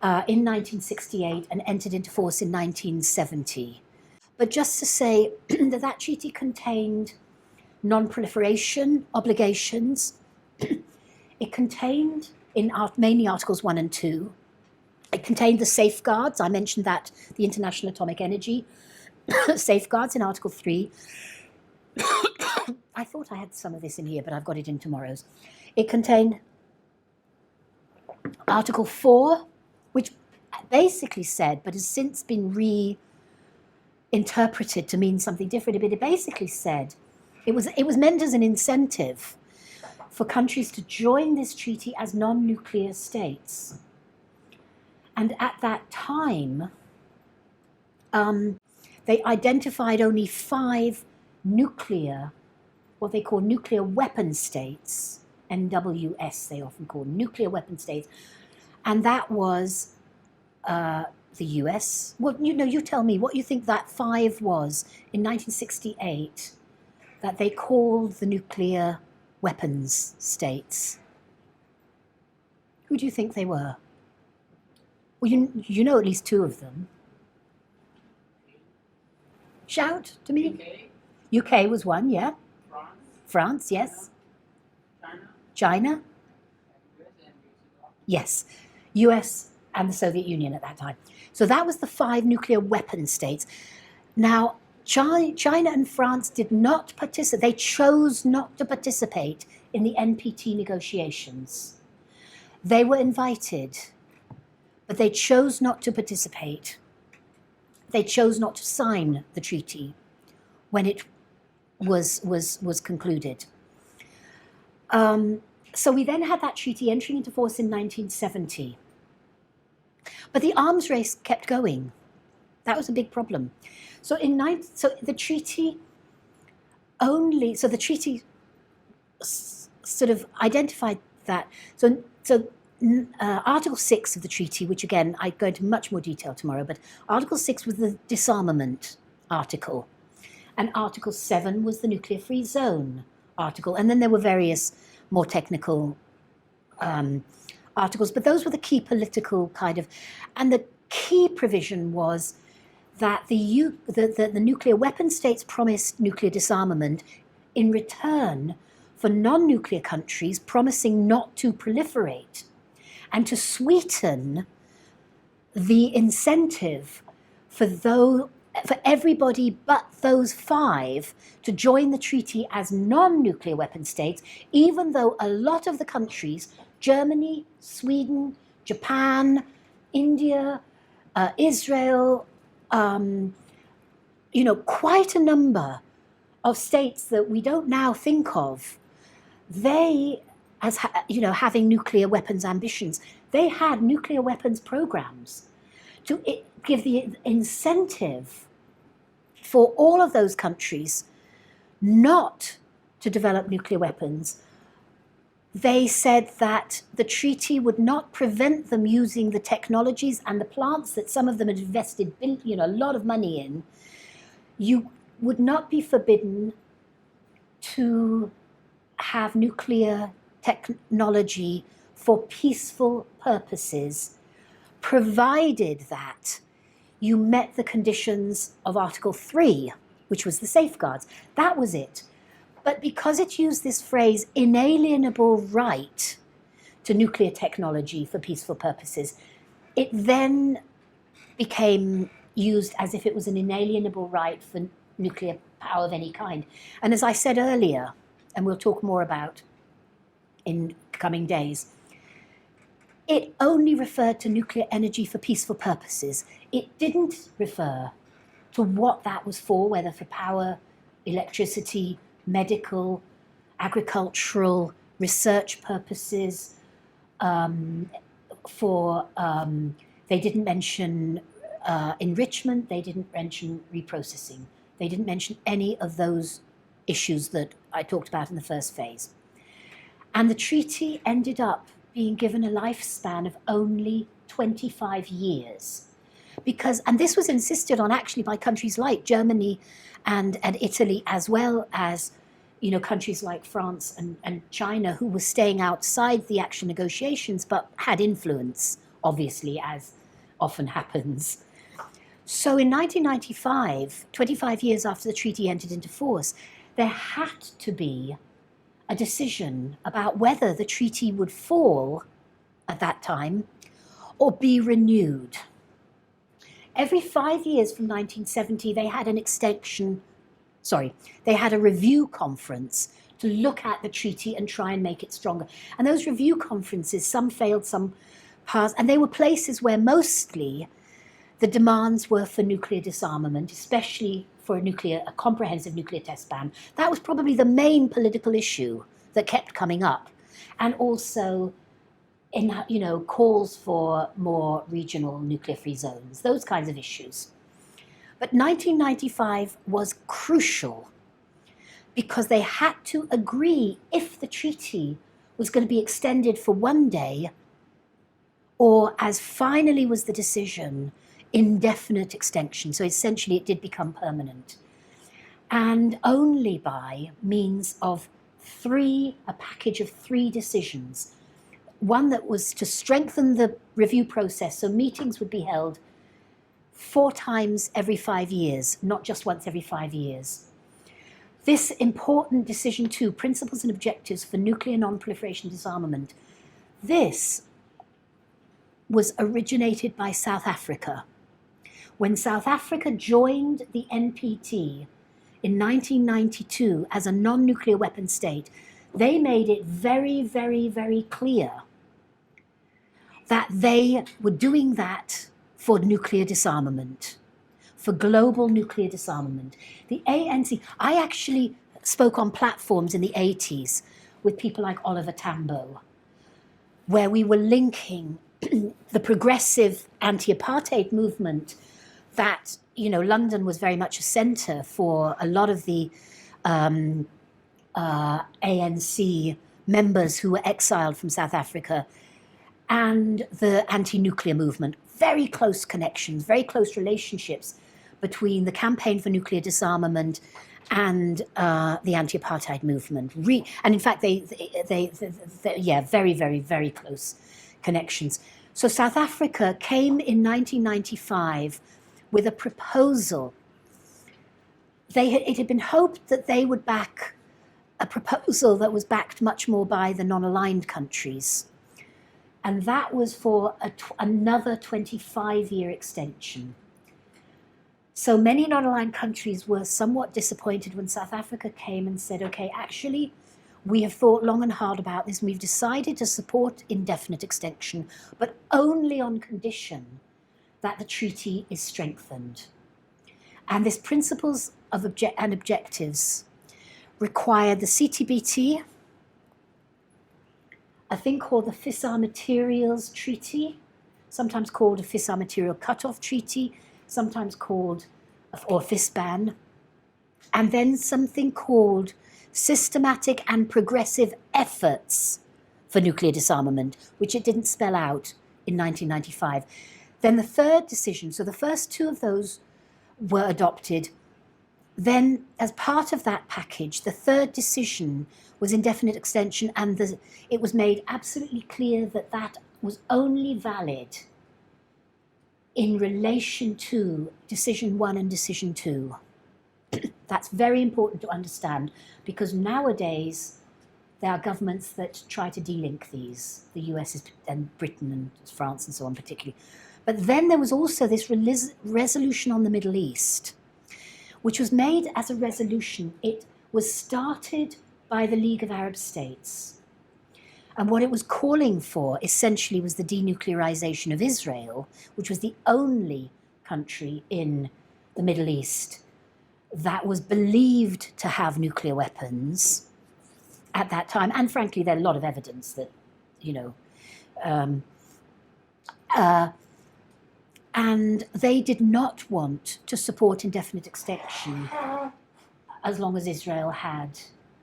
in 1968 and entered into force in 1970. But just to say that that treaty contained non-proliferation obligations. It contained, in mainly Articles 1 and 2, it contained the safeguards. I mentioned that, the International Atomic Energy safeguards in Article 3. I thought I had some of this in here, but I've got it in tomorrow's. It contained Article 4, which basically said, but has since been reinterpreted to mean something different, but it basically said, it was meant as an incentive for countries to join this treaty as non-nuclear states. And at that time, they identified only 5 nuclear, what they call nuclear weapon states, NWS they often call nuclear weapon states, and that was the US. Well, you tell me what you think that 5 was in 1968 that they called the nuclear weapons states. Who do you think they were? Well, you know at least 2 of them. Shout to me. UK was one, yeah. France, yes. China. Yes. US and the Soviet Union at that time. So that was the 5 nuclear weapon states. Now, China and France did not participate. They chose not to participate in the NPT negotiations. They were invited, but they chose not to participate. They chose not to sign the treaty when it was concluded. So we then had that treaty entering into force in 1970. But the arms race kept going. That was a big problem. So the treaty sort of identified that. So Article 6 of the treaty, which again, I go into much more detail tomorrow, but Article 6 was the disarmament article. And Article 7 was the nuclear-free zone article. And then there were various more technical articles, but those were the key political kind of, and the key provision was that the nuclear weapon states promised nuclear disarmament in return for non-nuclear countries promising not to proliferate, and to sweeten the incentive for everybody but those 5 to join the treaty as non-nuclear weapon states, even though a lot of the countries, Germany, Sweden, Japan, India, Israel, quite a number of states that we don't now think of, they, as having nuclear weapons ambitions, they had nuclear weapons programs to give the incentive for all of those countries not to develop nuclear weapons. They said that the treaty would not prevent them using the technologies and the plants that some of them had invested a lot of money in. You would not be forbidden to have nuclear technology for peaceful purposes, provided that you met the conditions of Article 3, which was the safeguards. That was it. But because it used this phrase, inalienable right to nuclear technology for peaceful purposes, it then became used as if it was an inalienable right for nuclear power of any kind. And as I said earlier, and we'll talk more about in coming days, it only referred to nuclear energy for peaceful purposes. It didn't refer to what that was for, whether for power, electricity, medical, agricultural, research purposes. They didn't mention enrichment, they didn't mention reprocessing. They didn't mention any of those issues that I talked about in the first phase. And the treaty ended up being given a lifespan of only 25 years. And this was insisted on actually by countries like Germany and Italy, as well as countries like France and China, who were staying outside the actual negotiations but had influence, obviously, as often happens. So in 1995, 25 years after the treaty entered into force, there had to be a decision about whether the treaty would fall at that time or be renewed. Every 5 years from 1970, they had they had a review conference to look at the treaty and try and make it stronger. And those review conferences, some failed, some passed, and they were places where mostly the demands were for nuclear disarmament, especially for a comprehensive nuclear test ban. That was probably the main political issue that kept coming up. And also in calls for more regional nuclear-free zones, those kinds of issues. But 1995 was crucial because they had to agree if the treaty was going to be extended for 1 day, or, as finally was the decision, indefinite extension. So essentially it did become permanent. And only by means of a package of 3 decisions. One that was to strengthen the review process, so meetings would be held 4 times every 5 years, not just once every 5 years. This important decision 2, Principles and Objectives for Nuclear Non-Proliferation Disarmament, this was originated by South Africa. When South Africa joined the NPT in 1992 as a non-nuclear weapon state, they made it very, very, very clear that they were doing that for nuclear disarmament, for global nuclear disarmament. The ANC, I actually spoke on platforms in the 80s with people like Oliver Tambo, where we were linking the progressive anti-apartheid movement that, London was very much a centre for a lot of the ANC members who were exiled from South Africa, and the anti-nuclear movement. Very close connections, very close relationships between the campaign for nuclear disarmament and the anti-apartheid movement. And in fact, they very, very, very close connections. So South Africa came in 1995 with a proposal. It had been hoped that they would back a proposal that was backed much more by the non-aligned countries. And that was for another 25-year extension. So many non-aligned countries were somewhat disappointed when South Africa came and said, okay, actually, we have thought long and hard about this, and we've decided to support indefinite extension, but only on condition that the treaty is strengthened. And this principles of and objectives required the CTBT, a thing called the Fissile Materials Treaty, sometimes called a Fissile Material Cutoff Treaty, sometimes called, or FISBAN, and then something called Systematic and Progressive Efforts for Nuclear Disarmament, which it didn't spell out in 1995. Then the third decision, so the first two of those were adopted. Then, as part of that package, the third decision was indefinite extension, and it was made absolutely clear that that was only valid in relation to Decision 1 and Decision 2. That's very important to understand, because nowadays there are governments that try to delink these, the US and Britain and France and so on particularly. But then there was also this resolution on the Middle East, which was made as a resolution. It was started by the League of Arab States. And what it was calling for essentially was the denuclearization of Israel, which was the only country in the Middle East that was believed to have nuclear weapons at that time. And frankly, there's a lot of evidence that, and they did not want to support indefinite extension as long as Israel had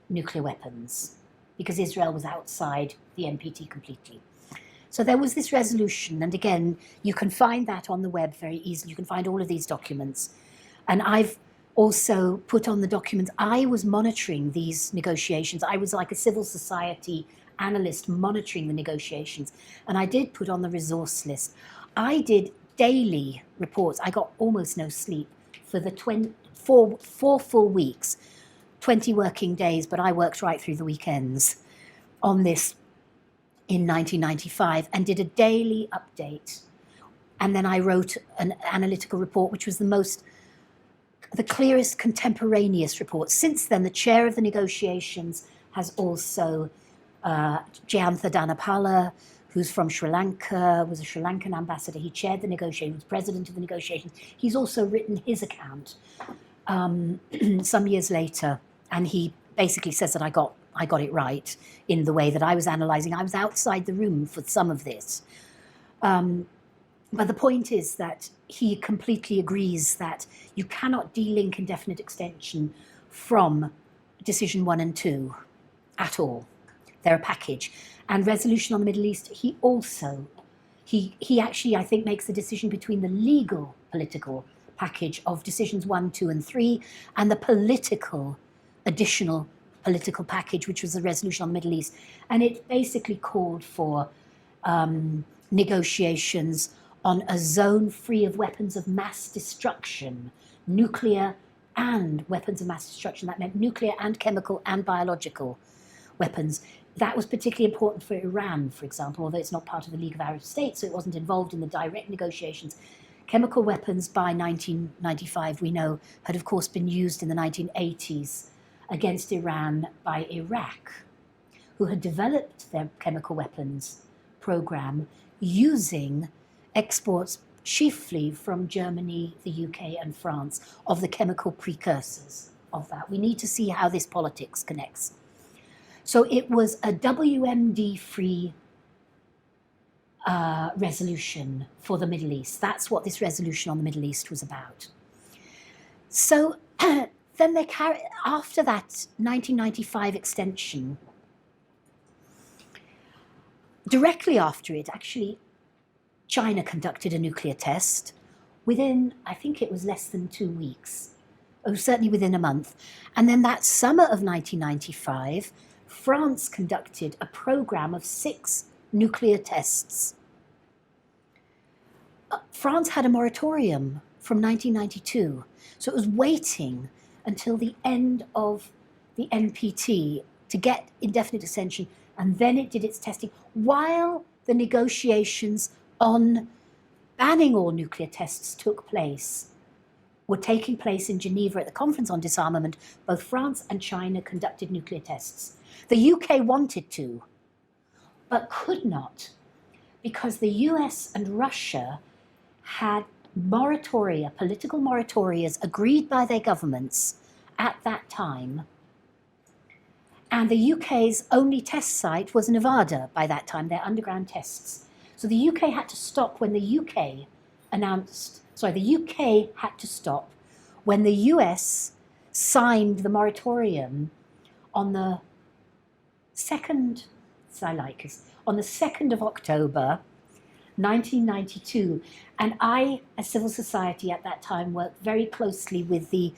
nuclear weapons, because Israel was outside the NPT completely. So there was this resolution, and again, you can find that on the web very easily. You can find all of these documents. And I've also put on the documents. I was monitoring these negotiations. I was like a civil society analyst monitoring the negotiations. And I did put on the resource list. I did daily reports. I got almost no sleep for the four full weeks, 20 working days, but I worked right through the weekends on this in 1995 and did a daily update. And then I wrote an analytical report, which was the clearest contemporaneous report. Since then, the chair of the negotiations has also Jayantha Dhanapala, who's from Sri Lanka, was a Sri Lankan ambassador. He chaired the negotiations, was president of the negotiations. He's also written his account some years later, and he basically says that I got it right in the way that I was analysing. I was outside the room for some of this. But the point is that he completely agrees that you cannot delink indefinite extension from Decision 1 and 2 at all. They're a package. And resolution on the Middle East, he actually, I think, makes the decision between the legal political package of Decisions 1, 2, and 3 and the additional political package, which was the resolution on the Middle East. And it basically called for negotiations on a zone free of weapons of mass destruction, nuclear and weapons of mass destruction. That meant nuclear and chemical and biological weapons. That was particularly important for Iran, for example, although it's not part of the League of Arab States, so it wasn't involved in the direct negotiations. Chemical weapons by 1995, we know, had of course been used in the 1980s against Iran by Iraq, who had developed their chemical weapons program using exports chiefly from Germany, the UK, and France of the chemical precursors of that. We need to see how this politics connects. So it was a WMD-free resolution for the Middle East. That's what this resolution on the Middle East was about. So then after that 1995 extension, directly after it, actually, China conducted a nuclear test within, I think it was less than 2 weeks, or certainly within a month. And then that summer of 1995, France conducted a program of 6 nuclear tests. France had a moratorium from 1992, so it was waiting until the end of the NPT to get indefinite extension, and then it did its testing while the negotiations on banning all nuclear tests were taking place in Geneva at the Conference on Disarmament. Both France and China conducted nuclear tests. The UK wanted to, but could not, because the US and Russia had moratoria, political moratorias agreed by their governments at that time. And the UK's only test site was Nevada by that time, their underground tests. So the UK had to stop when the UK had to stop when the US signed the moratorium on the 2nd of October, 1992. And I, as civil society at that time, worked very closely with the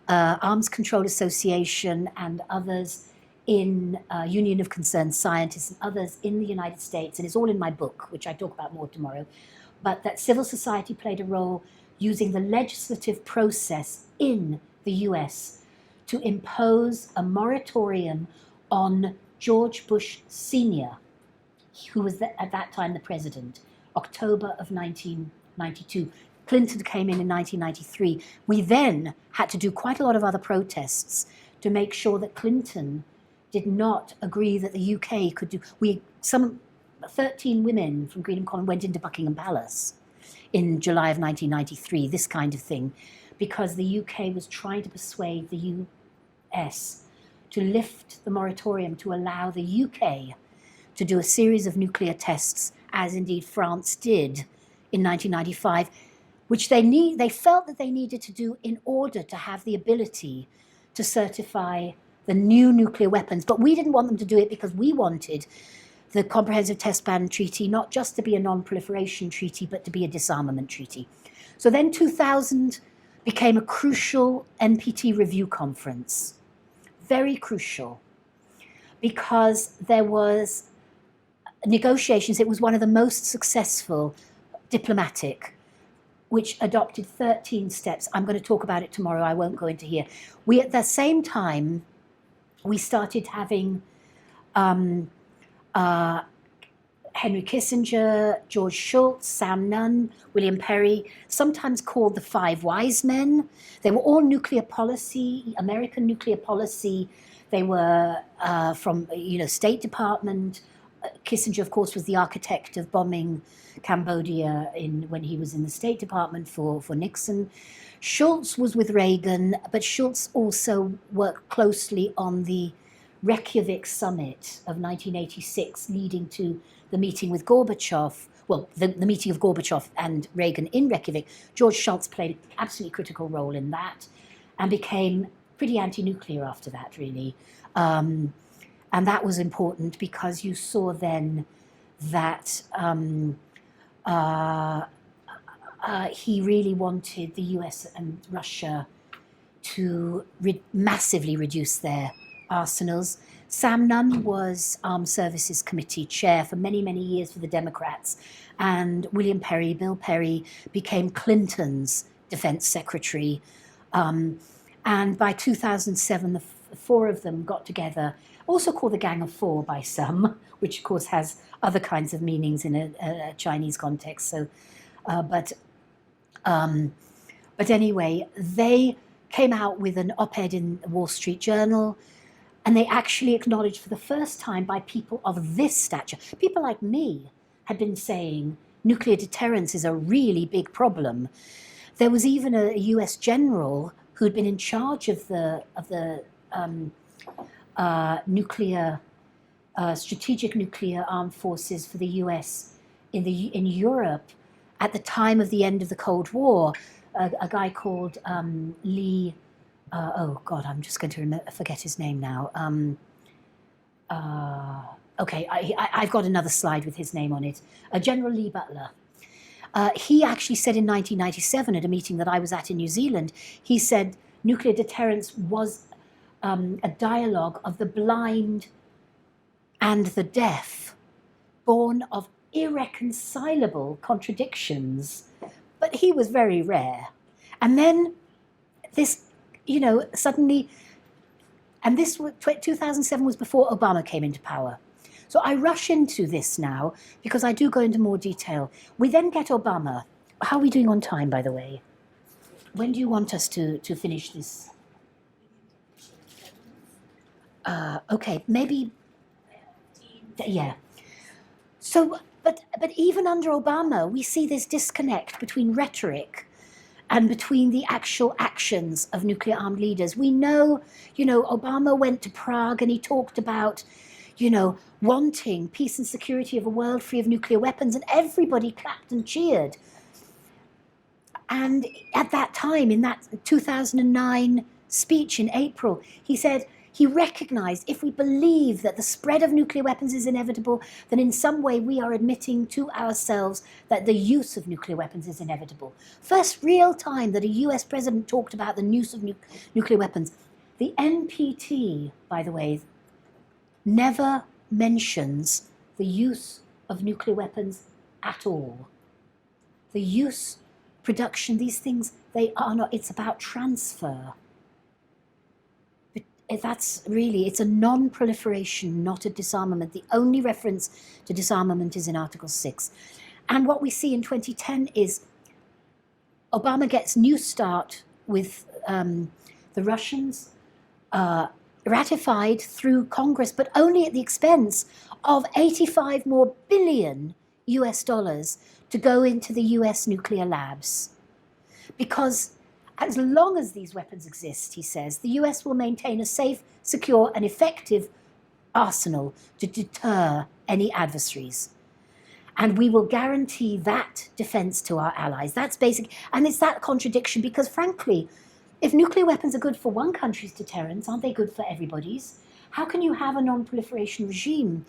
Arms Control Association and others in Union of Concerned Scientists and others in the United States, and it's all in my book, which I talk about more tomorrow, but that civil society played a role using the legislative process in the US to impose a moratorium on George Bush Sr., who was at that time the president, October of 1992. Clinton came in 1993. We then had to do quite a lot of other protests to make sure that Clinton did not agree that the UK could do. 13 women from Greenham Common went into Buckingham Palace in July of 1993, this kind of thing, because the UK was trying to persuade the US to lift the moratorium to allow the UK to do a series of nuclear tests, as indeed France did in 1995, which they felt that they needed to do in order to have the ability to certify the new nuclear weapons. But we didn't want them to do it because we wanted the Comprehensive Test Ban Treaty not just to be a non-proliferation treaty, but to be a disarmament treaty. So then 2000 became a crucial NPT review conference, very crucial, because there was negotiations. It was one of the most successful diplomatic, which adopted 13 steps. I'm going to talk about it tomorrow. I won't go into here. At the same time, we started having Henry Kissinger, George Shultz, Sam Nunn, William Perry, sometimes called the Five Wise Men. They were all nuclear policy, American nuclear policy. They were from, State Department. Kissinger, of course, was the architect of bombing Cambodia when he was in the State Department for Nixon. Shultz was with Reagan, but Shultz also worked closely on the Reykjavik summit of 1986, leading to the meeting with Gorbachev, the meeting of Gorbachev and Reagan in Reykjavik. George Shultz played an absolutely critical role in that and became pretty anti-nuclear after that, really. And that was important because you saw then that he really wanted the US and Russia to massively reduce their arsenals. Sam Nunn was Armed Services Committee chair for many, many years for the Democrats, and William Perry, Bill Perry, became Clinton's defense secretary. And by 2007, the four of them got together, also called the Gang of Four by some, which of course has other kinds of meanings in a Chinese context. So, but anyway, they came out with an op-ed in the Wall Street Journal, and they actually acknowledged for the first time by people of this stature, people like me had been saying nuclear deterrence is a really big problem. There was even a US general who'd been in charge of the strategic nuclear armed forces for the US in Europe at the time of the end of the Cold War, a guy called Lee. I'm just going to forget his name now. Okay, I've got another slide with his name on it. General Lee Butler. He actually said in 1997 at a meeting that I was at in New Zealand, he said nuclear deterrence was a dialogue of the blind and the deaf, born of irreconcilable contradictions, but he was very rare. And then this, suddenly, and this was 2007 was before Obama came into power. So I rush into this now because I do go into more detail. We then get Obama. How are we doing on time, by the way? When do you want us to finish this? Okay, maybe, yeah. So, but even under Obama, we see this disconnect between rhetoric and between the actual actions of nuclear armed leaders. We know, Obama went to Prague and he talked about, wanting peace and security of a world free of nuclear weapons, and everybody clapped and cheered. And at that time, in that 2009 speech in April, he said he recognized if we believe that the spread of nuclear weapons is inevitable, then in some way we are admitting to ourselves that the use of nuclear weapons is inevitable. First real time that a US president talked about the use of nuclear weapons. The NPT, by the way, never mentions the use of nuclear weapons at all. The use, production, these things, they are not, it's about transfer. That's really, it's a non-proliferation, not a disarmament. The only reference to disarmament is in Article 6. And what we see in 2010 is Obama gets New START with the Russians, ratified through Congress, but only at the expense of 85 more billion US dollars to go into the US nuclear labs. Because as long as these weapons exist, he says, the US will maintain a safe, secure, and effective arsenal to deter any adversaries. And we will guarantee that defense to our allies. That's basic. And it's that contradiction because, frankly, if nuclear weapons are good for one country's deterrence, aren't they good for everybody's? How can you have a non-proliferation regime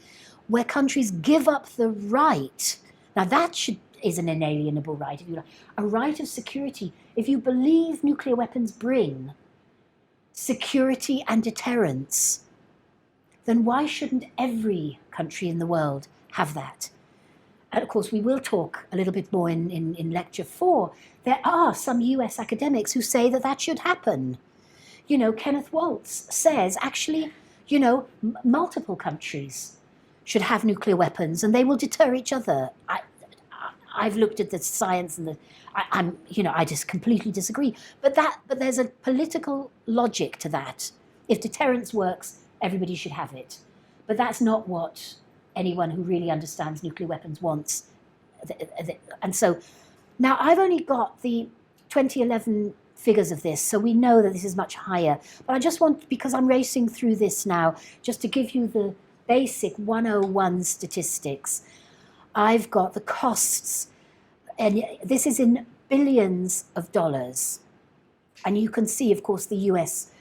where countries give up the right? Now, that is an inalienable right, if you like, a right of security. If you believe nuclear weapons bring security and deterrence, then why shouldn't every country in the world have that? And of course, we will talk a little bit more in lecture 4. There are some US academics who say that that should happen. Kenneth Waltz says, actually, multiple countries should have nuclear weapons and they will deter each other. I've looked at the science and I just completely disagree. But there's a political logic to that. If deterrence works, everybody should have it. But that's not what anyone who really understands nuclear weapons wants. And so now I've only got the 2011 figures of this, so we know that this is much higher. But I just want, because I'm racing through this now, just to give you the basic 101 statistics. I've got the costs, and this is in billions of dollars. And you can see, of course, the US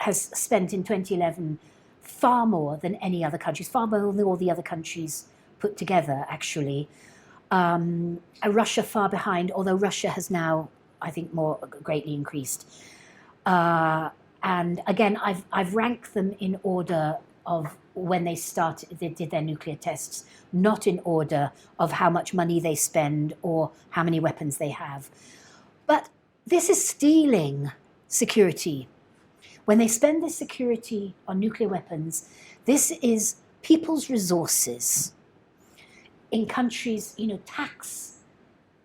has spent in 2011 far more than any other countries, far more than all the other countries put together, actually. Russia far behind, although Russia has now, I think, more greatly increased. And again, I've ranked them in order of when they did their nuclear tests, not in order of how much money they spend or how many weapons they have. But this is stealing security. When they spend this security on nuclear weapons, this is people's resources. In countries, tax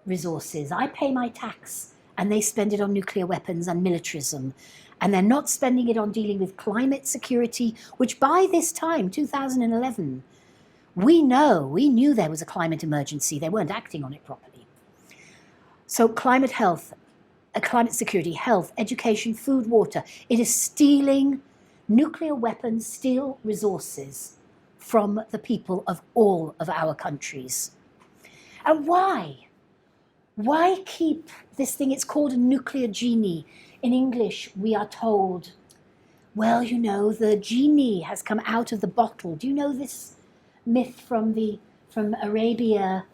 resources. I pay my tax and they spend it on nuclear weapons and militarism. And they're not spending it on dealing with climate security, which by this time, 2011, we knew there was a climate emergency. They weren't acting on it properly. So climate health, climate security, health, education, food, water. It is stealing nuclear weapons, steal resources from the people of all of our countries. And why? Why keep this thing? It's called a nuclear genie. In English, we are told, well, the genie has come out of the bottle. Do you know this myth from Arabia,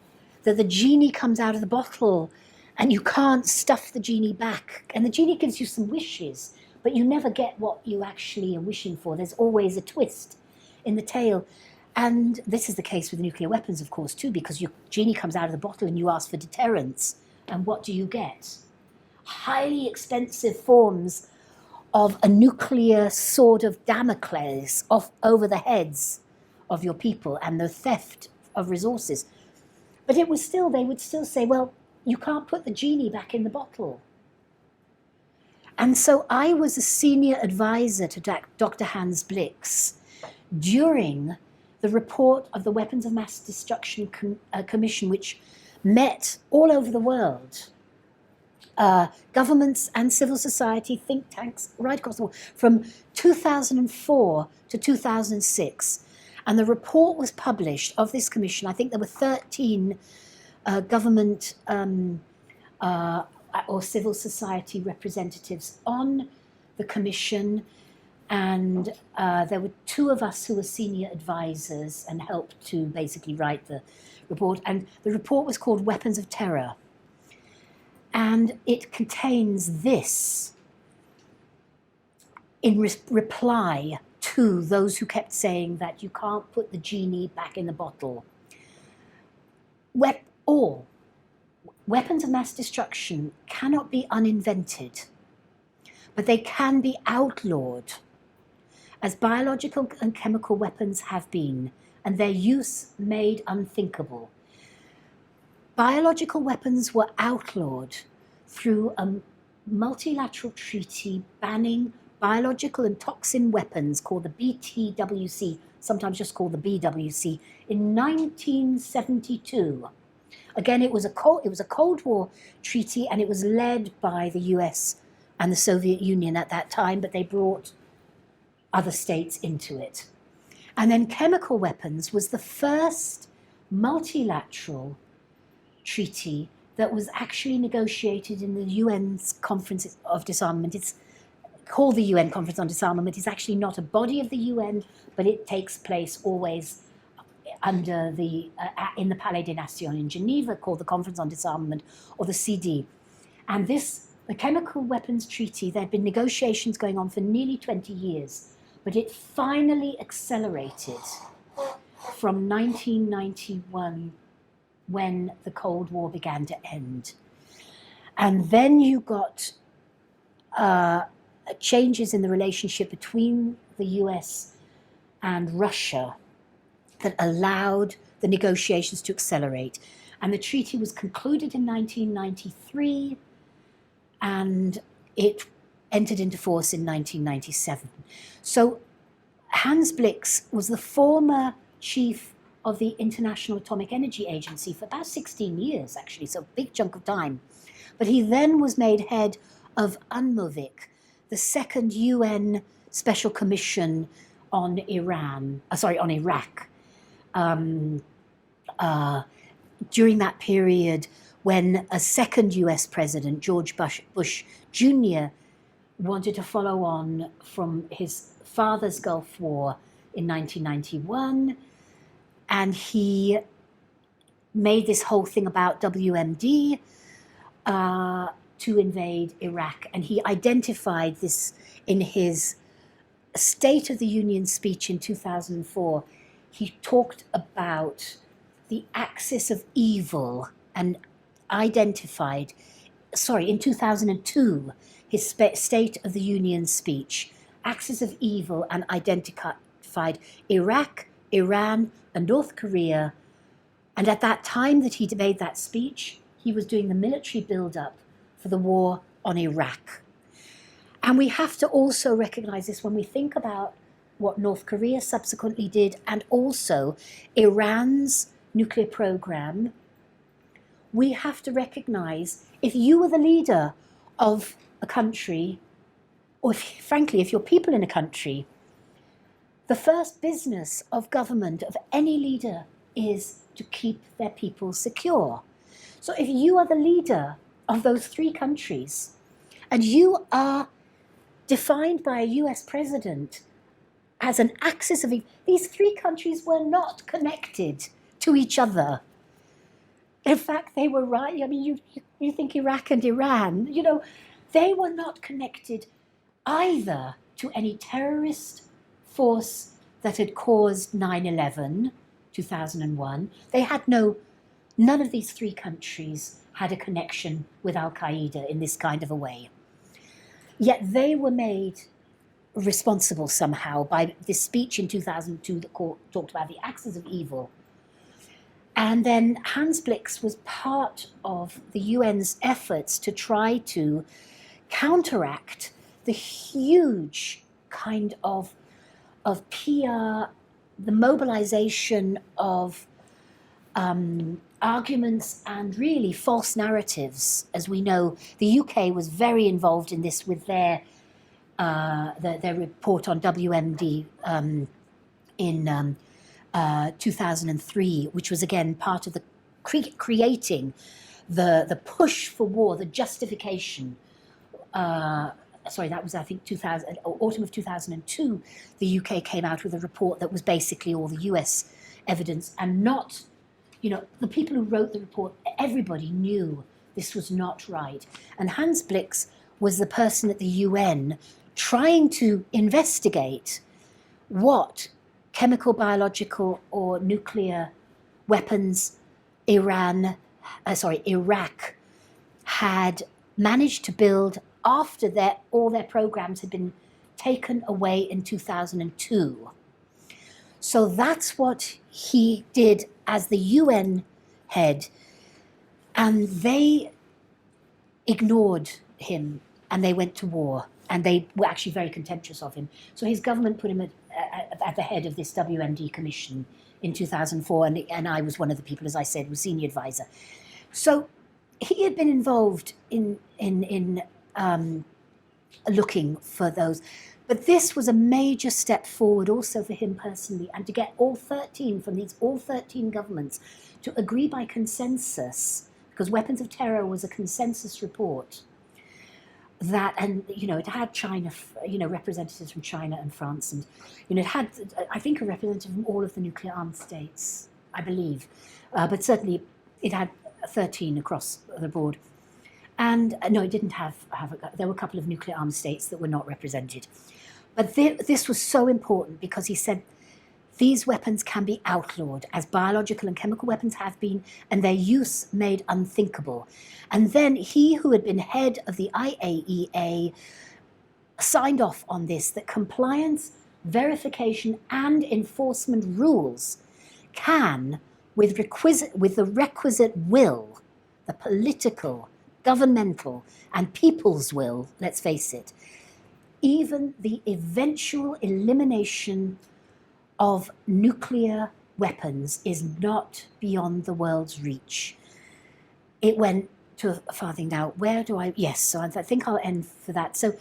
that the genie comes out of the bottle and you can't stuff the genie back? And the genie gives you some wishes, but you never get what you actually are wishing for. There's always a twist in the tale. And this is the case with nuclear weapons, of course, too, because your genie comes out of the bottle and you ask for deterrence. And what do you get? Highly expensive forms of a nuclear sword of Damocles over the heads of your people and the theft of resources. But it was still, they would still say, well, you can't put the genie back in the bottle. And so I was a senior advisor to Dr. Hans Blix during the report of the Weapons of Mass Destruction Commission, which met all over the world. Governments and civil society, think tanks, right across the world, from 2004 to 2006. And the report was published of this commission. I think there were 13 government or civil society representatives on the commission. And there were 2 of us who were senior advisors and helped to basically write the report. And the report was called Weapons of Terror. And it contains this in reply to those who kept saying that you can't put the genie back in the bottle. Weapons of mass destruction cannot be uninvented, but they can be outlawed, as biological and chemical weapons have been, and their use made unthinkable. Biological weapons were outlawed through a multilateral treaty banning biological and toxin weapons called the BTWC, sometimes just called the BWC, in 1972. Again, it was a Cold War treaty, and it was led by the US and the Soviet Union at that time, but they brought other states into it. And then chemical weapons was the first multilateral treaty that was actually negotiated in the UN's Conference of Disarmament. It's called the UN Conference on Disarmament. It's actually not a body of the UN, but it takes place always under in the Palais des Nations in Geneva, called the Conference on Disarmament, or the CD. And the Chemical Weapons Treaty, there had been negotiations going on for nearly 20 years, but it finally accelerated from 1991, when the Cold War began to end. And then you got changes in the relationship between the US and Russia that allowed the negotiations to accelerate. And the treaty was concluded in 1993, and it entered into force in 1997. So Hans Blix was the former chief of the International Atomic Energy Agency for about 16 years, actually, so a big chunk of time. But he then was made head of UNMOVIC, the second UN Special Commission on Iraq. During that period, when a second US president, George Bush Jr., wanted to follow on from his father's Gulf War in 1991, and he made this whole thing about WMD to invade Iraq. And he identified this in his State of the Union speech in 2004. He talked about the axis of evil and identified, in 2002, his State of the Union speech, axis of evil, and identified Iraq, Iran, and North Korea. And at that time that he made that speech, he was doing the military build-up for the war on Iraq. And we have to also recognize this when we think about what North Korea subsequently did, and also Iran's nuclear program. We have to recognize, if you were the leader of a country, or frankly, if you're people in a country, the first business of government, of any leader, is to keep their people secure. So if you are the leader of those 3 countries, and you are defined by a US president as an axis of evil, these 3 countries were not connected to each other. In fact, they were right. I mean, you think Iraq and Iran, they were not connected either to any terrorist force that had caused 9/11, 2001. They had none of these three countries had a connection with Al-Qaeda in this kind of a way. Yet they were made responsible somehow by this speech in 2002 that talked about the axis of evil. And then Hans Blix was part of the UN's efforts to try to counteract the huge kind of PR, the mobilization of arguments and really false narratives. As we know, the UK was very involved in this with their report on WMD in 2003, which was again part of the creating the push for war, the justification. Sorry, that was, I think, autumn of 2002, the UK came out with a report that was basically all the US evidence and not, the people who wrote the report, everybody knew this was not right. And Hans Blix was the person at the UN trying to investigate what chemical, biological, or nuclear weapons Iraq had managed to build after all their programs had been taken away in 2002. So that's what he did as the UN head, and they ignored him and they went to war, and they were actually very contemptuous of him. So his government put him at the head of this WMD commission in 2004, and I was one of the people, as I said, was senior advisor. So he had been involved in looking for those. But this was a major step forward also for him personally, and to get all 13 governments to agree by consensus, because Weapons of Terror was a consensus report, it had China, representatives from China and France, and it had, I think, a representative from all of the nuclear armed states, I believe, but certainly it had 13 across the board. And no, it didn't have there were a couple of nuclear armed states that were not represented. But this was so important because he said these weapons can be outlawed, as biological and chemical weapons have been, and their use made unthinkable. And then he, who had been head of the IAEA, signed off on this, that compliance, verification, and enforcement rules can, with the requisite will, the political, governmental, and people's will, let's face it, even the eventual elimination of nuclear weapons is not beyond the world's reach. It went to a farthing now. So I think I'll end for that. So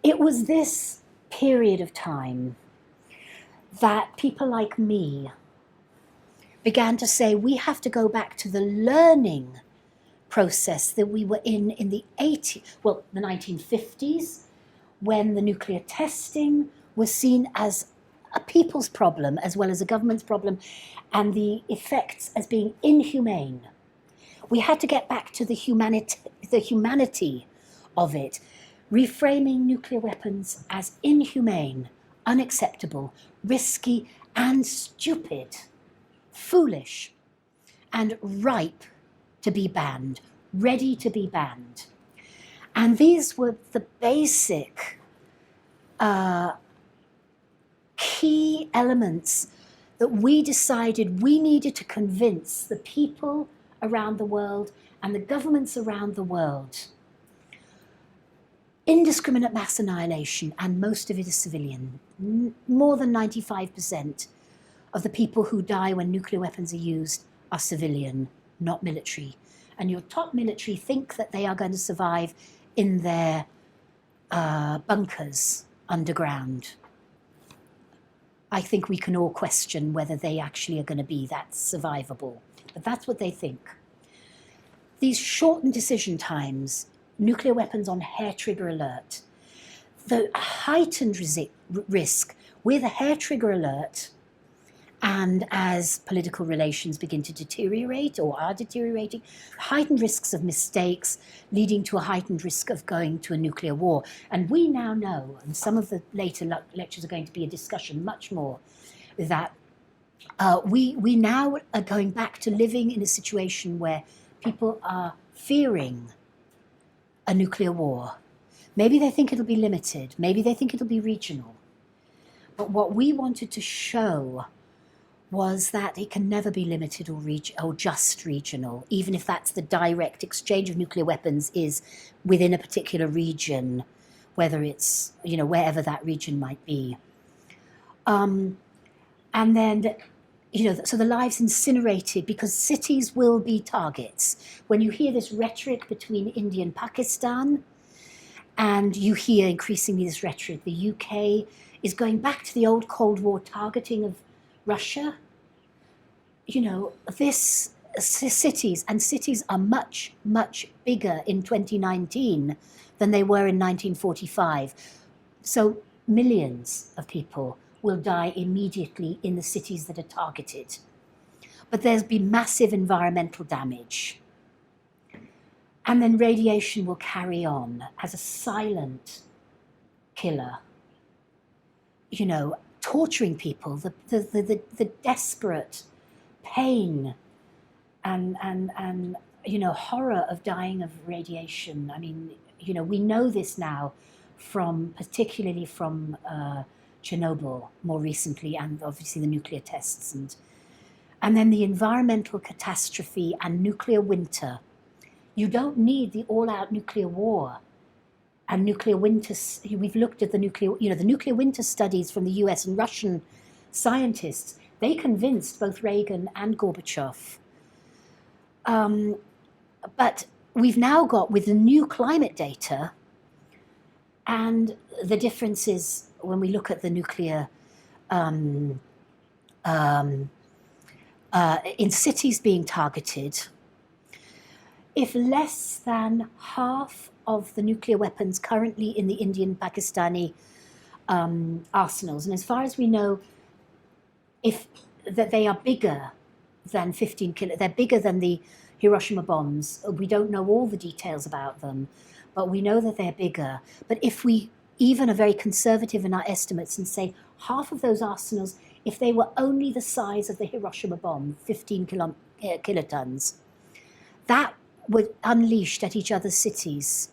it was this period of time that people like me began to say, we have to go back to the learning process that we were in the 1950s, when the nuclear testing was seen as a people's problem as well as a government's problem, and the effects as being inhumane. We had to get back to the humanity of it, reframing nuclear weapons as inhumane, unacceptable, risky, and stupid, foolish, and ripe to be banned, ready to be banned. And these were the basic key elements that we decided we needed to convince the people around the world and the governments around the world. Indiscriminate mass annihilation, and most of it is civilian. More than 95% of the people who die when nuclear weapons are used are civilian, not military. And your top military think that they are going to survive in their bunkers underground. I think we can all question whether they actually are going to be that survivable, but that's what they think. These shortened decision times, nuclear weapons on hair trigger alert, the heightened risk with a hair trigger alert, and as political relations begin to deteriorate or are deteriorating, heightened risks of mistakes leading to a heightened risk of going to a nuclear war. And we now know, and some of the later lectures are going to be a discussion much more that we now are going back to living in a situation where people are fearing a nuclear war. Maybe they think it'll be limited, maybe they think it'll be regional. But what we wanted to show was that it can never be limited or just regional, even if that's the direct exchange of nuclear weapons is within a particular region, whether it's, wherever that region might be. And then, so the lives incinerated, because cities will be targets. When you hear this rhetoric between India and Pakistan, and you hear increasingly this rhetoric, the UK is going back to the old Cold War targeting of Russia. This cities are much, much bigger in 2019 than they were in 1945. So millions of people will die immediately in the cities that are targeted. But there's been massive environmental damage. And then radiation will carry on as a silent killer, torturing people, the desperate pain and horror of dying of radiation. I mean, we know this now particularly from Chernobyl more recently, and obviously the nuclear tests, and then the environmental catastrophe and nuclear winter. You don't need the all-out nuclear war and nuclear winter. We've looked at the nuclear winter studies from the US and Russian scientists. They convinced both Reagan and Gorbachev. But we've now got, with the new climate data, and the differences when we look at the nuclear in cities being targeted, if less than half of the nuclear weapons currently in the Indian Pakistani arsenals, and as far as we know, that they are bigger than 15 kilo, they're bigger than the Hiroshima bombs. We don't know all the details about them, but we know that they're bigger. But if we even are very conservative in our estimates and say half of those arsenals, if they were only the size of the Hiroshima bomb, 15 kilotons, that would unleashed at each other's cities,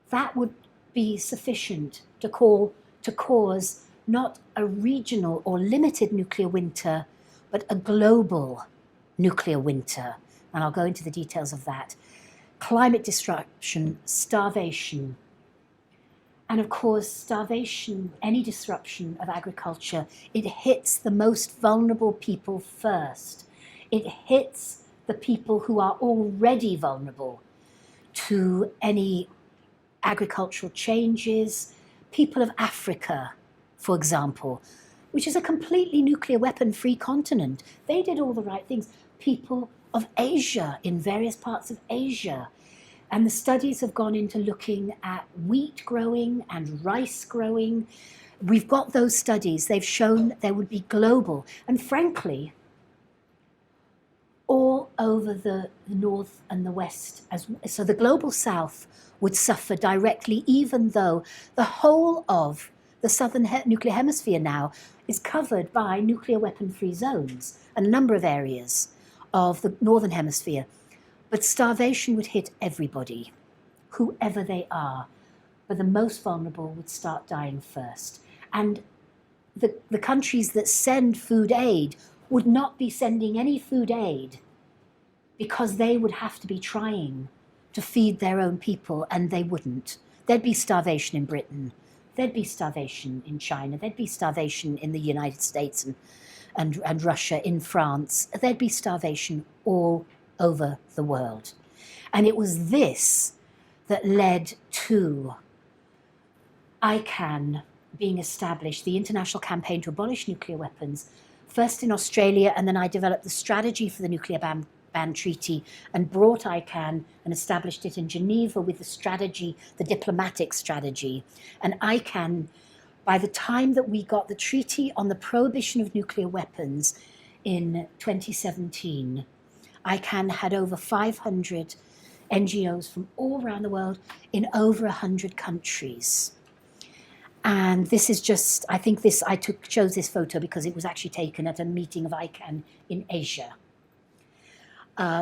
that would be sufficient to cause not a regional or limited nuclear winter, but a global nuclear winter. And I'll go into the details of that. Climate disruption, starvation. And of course, starvation, any disruption of agriculture, it hits the most vulnerable people first. It hits the people who are already vulnerable to any agricultural changes. People of Africa, for example, which is a completely nuclear weapon-free continent. They did all the right things. People of Asia, in various parts of Asia. And the studies have gone into looking at wheat growing and rice growing. We've got those studies. They've shown there would be global, and frankly, all over the north and the west. So the global south would suffer directly, even though the whole of the southern nuclear hemisphere now is covered by nuclear weapon-free zones, and a number of areas of the northern hemisphere. But starvation would hit everybody, whoever they are. But the most vulnerable would start dying first. And the countries that send food aid would not be sending any food aid because they would have to be trying to feed their own people, and they wouldn't. There'd be starvation in Britain. There'd be starvation in China. There'd be starvation in the United States and Russia, in France. There'd be starvation all over the world. And it was this that led to ICAN being established, the International Campaign to Abolish Nuclear Weapons, first in Australia, and then I developed the strategy for the Nuclear Ban Treaty and brought ICAN and established it in Geneva with the strategy, the diplomatic strategy. And ICAN, by the time that we got the treaty on the prohibition of nuclear weapons in 2017, ICAN had over 500 NGOs from all around the world in over 100 countries. And this is just, I think I chose this photo because it was actually taken at a meeting of ICANN in Asia.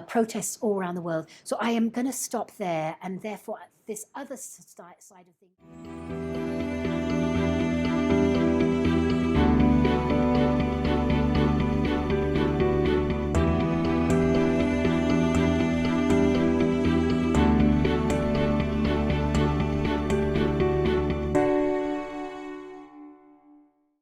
Protests all around the world. So I am going to stop there, and therefore this other side of things.